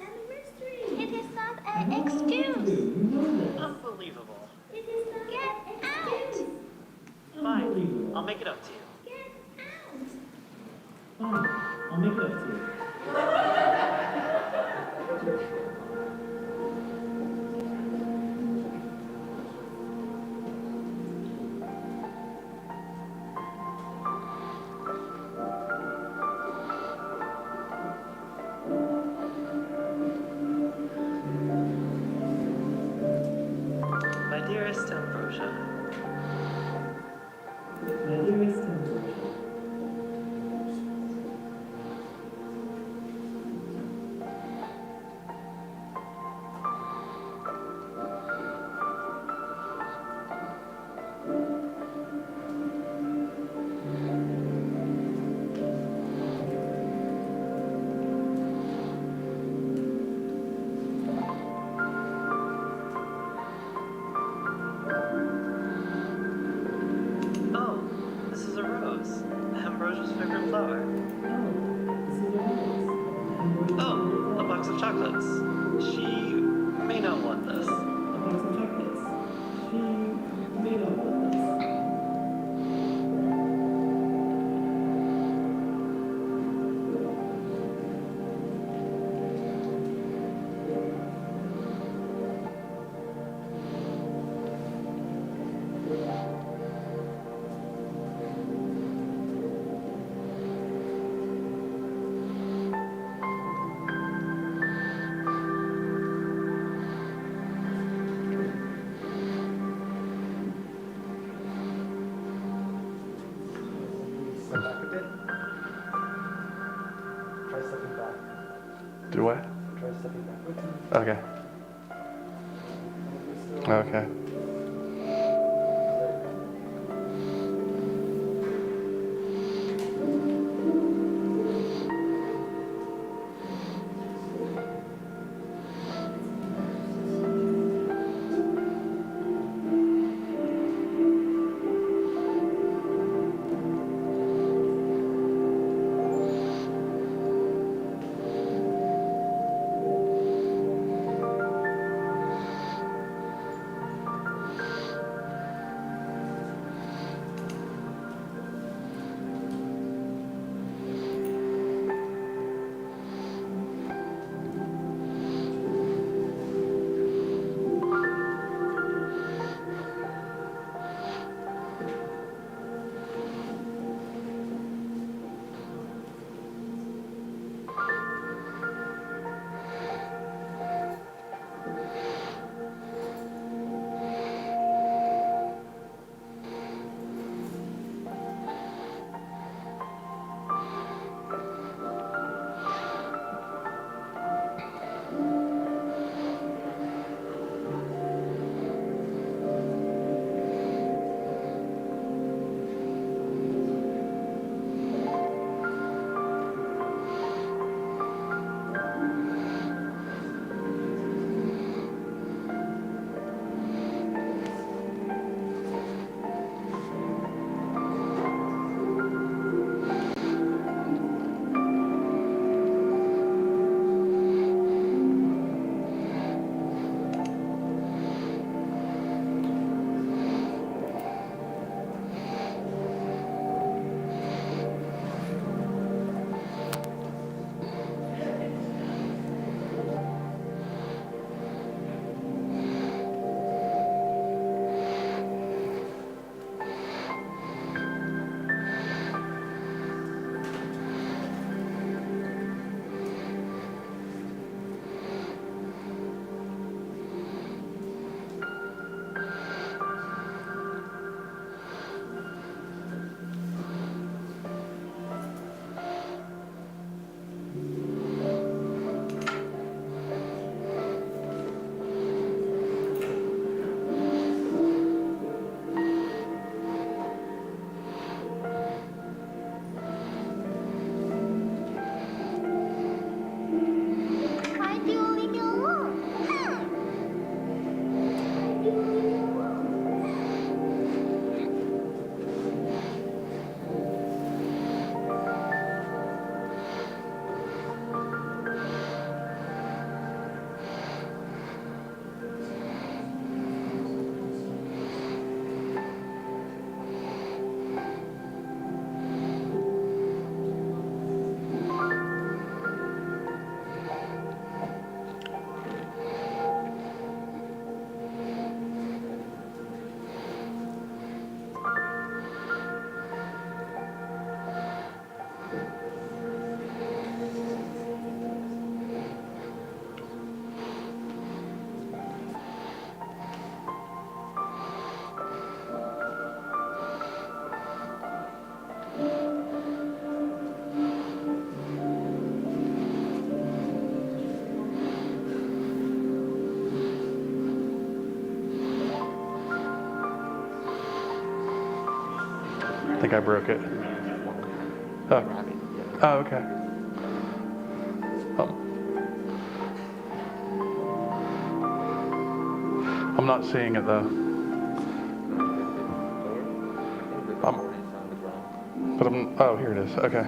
It is not an excuse. Unbelievable. It is not Get out. Fine, I'll make it up to you. Fine, I'll make it up to you. My dearest Ambrosia. My dearest Ambrosia. Oh, this is a rose. Ambrosia's favorite flower. Oh, a box of chocolates. She may not want this. A box of chocolates. She may not want this. Do what? Try stepping backwards. Okay. Okay. Why do you leave me alone? Why do you leave me alone? I think I broke it. Oh. Oh, okay. I'm not seeing it though. Oh, here it is. Okay.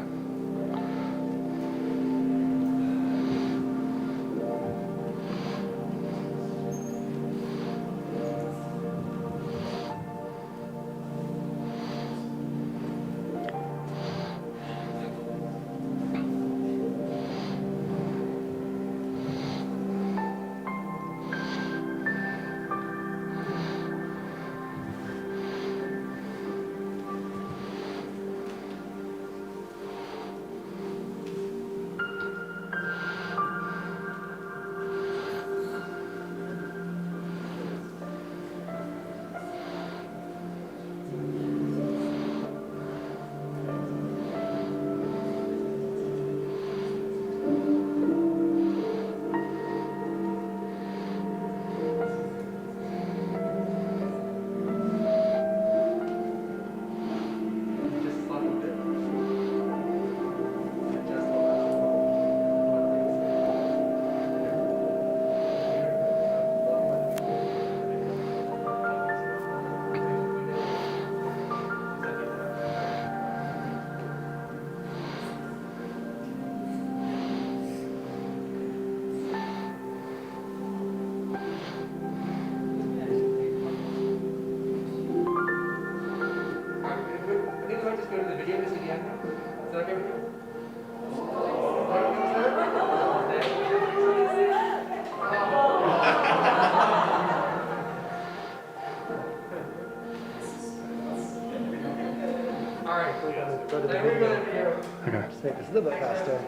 Okay. Just make this a little bit faster.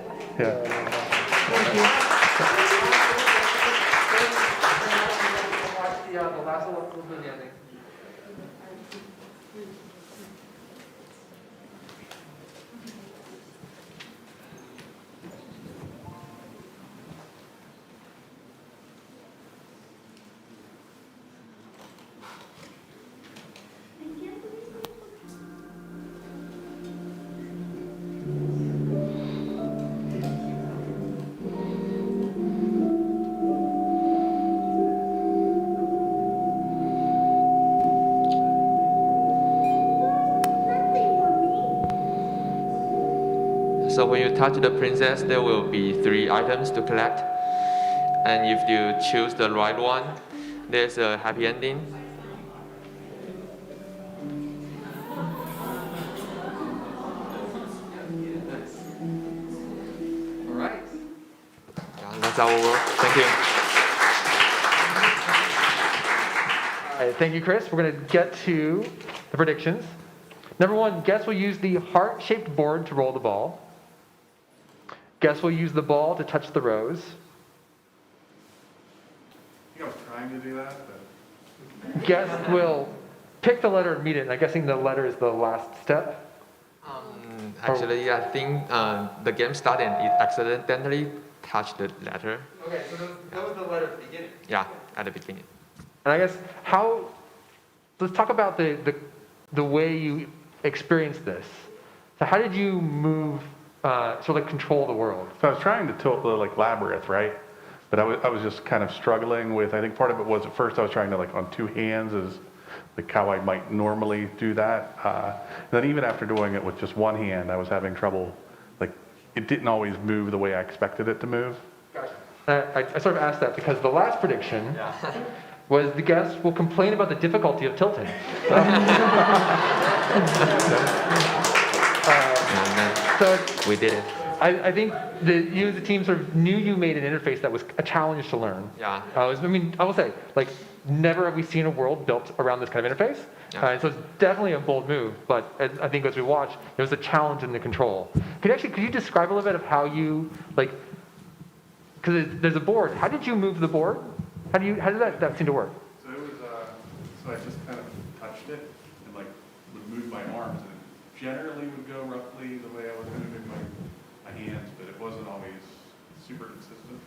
The last one, we'll do the ending. So when you touch the princess, there will be 3 items to collect. And if you choose the right one, there's a happy ending. All right. Yeah, that's our work. Thank you. All right, thank you, Chris. We're going to get to the predictions. Number 1, guests will use the heart-shaped board to roll the ball. Guests will use the ball to touch the rose. I think I was trying to do that, but. Guests will pick the letter and meet it. And I'm guessing the letter is the last step. Actually, I think the game started and it accidentally touched the letter. Okay, so that was the letter at the beginning. Yeah, at the beginning. And I guess let's talk about the way you experienced this. So how did you move, sort of like control the world? So I was trying to tilt the like labyrinth, right? But I was just kind of struggling with, I think part of it was at first I was trying to like on 2 hands is like how I might normally do that. And then even after doing it with just 1 hand, I was having trouble, like it didn't always move the way I expected it to move. Gotcha. I sort of asked that because the last prediction was the guests will complain about the difficulty of tilting. So we did it. I think that you as a team sort of knew you made an interface that was a challenge to learn. Yeah. I will say, like, never have we seen a world built around this kind of interface. Yeah. So it's definitely a bold move, but I think as we watch, there was a challenge in the control. Could you describe a little bit of how you, like, because there's a board. How did you move the board? How did that seem to work? So it was, so I just kind of touched it and like would move my arms and it generally would go roughly the way I was moving my hands, but it wasn't always super consistent.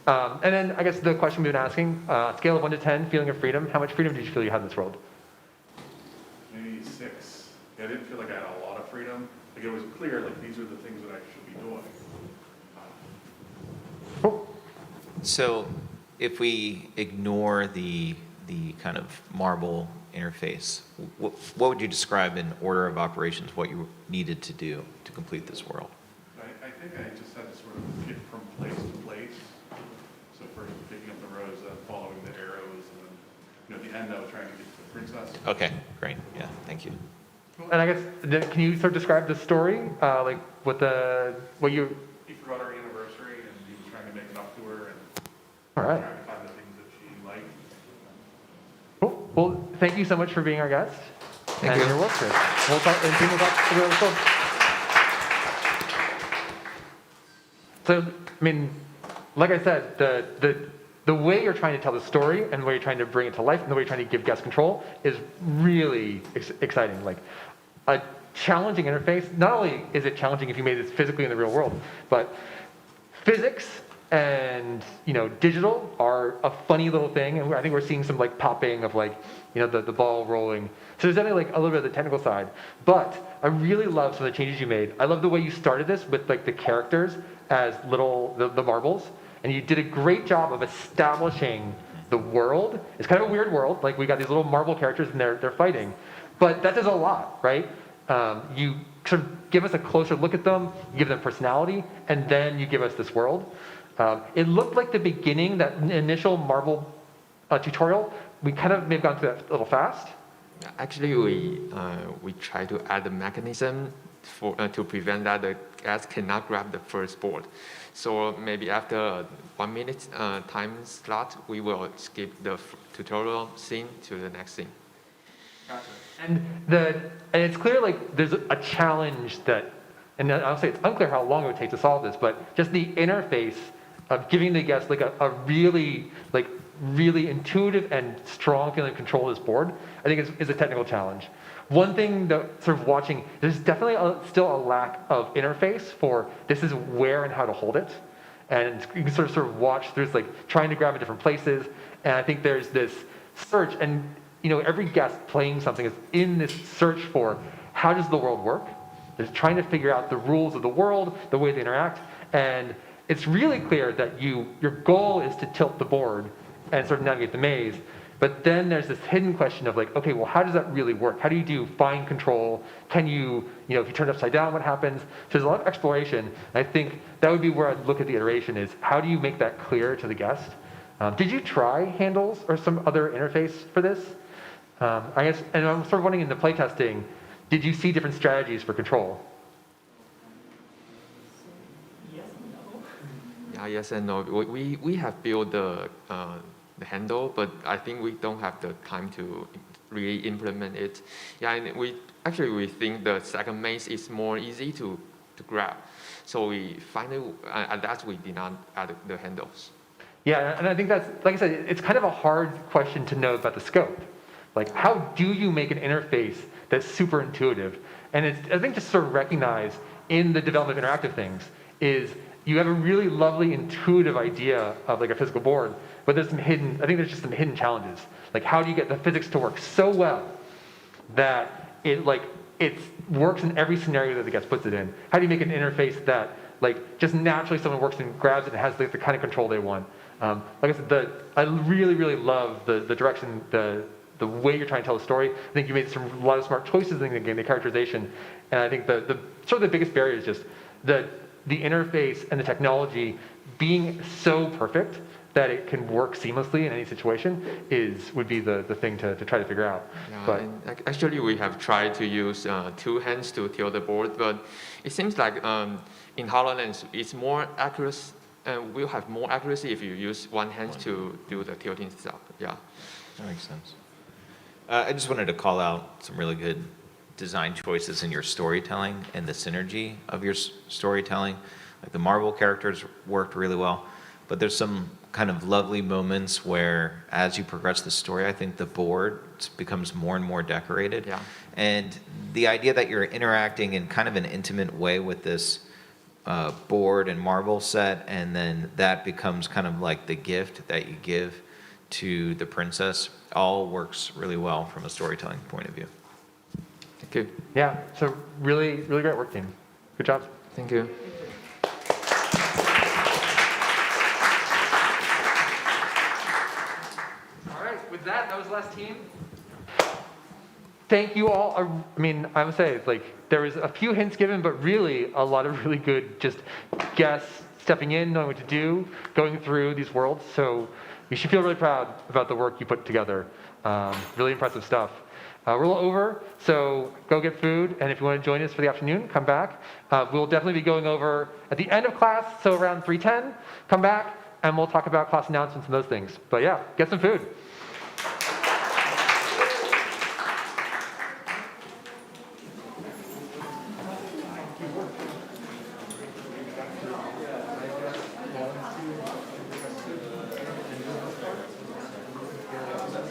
And then I guess the question we've been asking, scale of 1 to 10, feeling of freedom. How much freedom did you feel you had in this world? Maybe 6. I didn't feel like I had a lot of freedom. Like it was clear, like these are the things that I should be doing. So if we ignore the kind of marble interface, what would you describe in order of operations what you needed to do to complete this world? I think I just had to sort of get from place to place. So first picking up the rose, then following the arrows, and then at the end I was trying to get to the princess. Okay, great. Yeah, thank you. And I guess, can you sort of describe the story? Like what you... He forgot our anniversary and he was trying to make it up to her and All right. trying to find the things that she liked. Cool. Well, thank you so much for being our guest. Thank and you. your work, Chris. We'll talk, and team will talk really close. So, I mean, like I said, the way you're trying to tell the story and the way you're trying to bring it to life and the way you're trying to give guest control is really exciting. Like a challenging interface, not only is it challenging if you made this physically in the real world, but physics and digital are a funny little thing, and I think we're seeing some like popping of like the ball rolling. So there's definitely like a little bit of the technical side, but I really love some of the changes you made. I love the way you started this with like the characters as the marbles, and you did a great job of establishing the world. It's kind of a weird world, like we got these little marble characters and they're fighting, but that does a lot, right? You sort of give us a closer look at them, you give them personality, and then you give us this world. It looked like the beginning, that initial marble tutorial, we kind of may have gone through that a little fast. Actually, we try to add a mechanism to prevent that the guest cannot grab the first board. So maybe after 1 minute time slot, we will skip the tutorial scene to the next scene. And it's clear like there's a challenge that, and I'll say it's unclear how long it would take to solve this, but just the interface of giving the guests like a really intuitive and strong feeling of control of this board, I think is a technical challenge. One thing that sort of watching, there's definitely still a lack of interface for this is where and how to hold it. And you can sort of watch, there's like trying to grab in different places. And I think there's this search, and every guest playing something is in this search for how does the world work? They're trying to figure out the rules of the world, the way they interact. And it's really clear that your goal is to tilt the board and sort of navigate the maze. But then there's this hidden question of like, okay, well, how does that really work? How do you do fine control? Can you, if you turn it upside down, what happens? So there's a lot of exploration. And I think that would be where I'd look at the iteration is how do you make that clear to the guest? Did you try handles or some other interface for this? I guess, and I'm sort of wondering in the playtesting, did you see different strategies for control? Yeah, yes and no. We have built the handle, but I think we don't have the time to really implement it. Yeah, and we think the second maze is more easy to grab. So we finally, at that we did not add the handles. Yeah, and I think that's, like I said, it's kind of a hard question to know about the scope. Like, how do you make an interface that's super intuitive? And I think just sort of recognize in the development of interactive things is you have a really lovely intuitive idea of like a physical board, but there's there's just some hidden challenges. Like, how do you get the physics to work so well that it works in every scenario that the guest puts it in? How do you make an interface that like just naturally someone works and grabs it and has the kind of control they want? Like I said, I really, really love the direction, the way you're trying to tell the story. I think you made a lot of smart choices in the game, the characterization, and I think the sort of the biggest barrier is just the interface and the technology being so perfect that it can work seamlessly in any situation would be the thing to try to figure out. Yeah, But and actually we have tried to use two hands to tilt the board, but it seems like in HoloLens it's more accurate, and we'll have more accuracy if you use one hand to do the tilting stuff. Yeah, that makes sense. I just wanted to call out some really good design choices in your storytelling and the synergy of your storytelling. Like the Marvel characters worked really well, but there's some kind of lovely moments where as you progress the story, I think the board becomes more and more decorated. Yeah. And the idea that you're interacting in kind of an intimate way with this board and Marvel set, and then that becomes kind of like the gift that you give to the princess, all works really well from a storytelling point of view. Thank you. yeah, so really, really great work, team. Good job. Thank you. All right, with that was the last team. Thank you all. I mean, I would say like there was a few hints given, but really a lot of really good just guests stepping in, knowing what to do, going through these worlds. So you should feel really proud about the work you put together. Really impressive stuff. We're a little over, so go get food. And if you want to join us for the afternoon, come back. We'll definitely be going over at the end of class, so around 3:10, come back, and we'll talk about class announcements and those things. But yeah, get some food.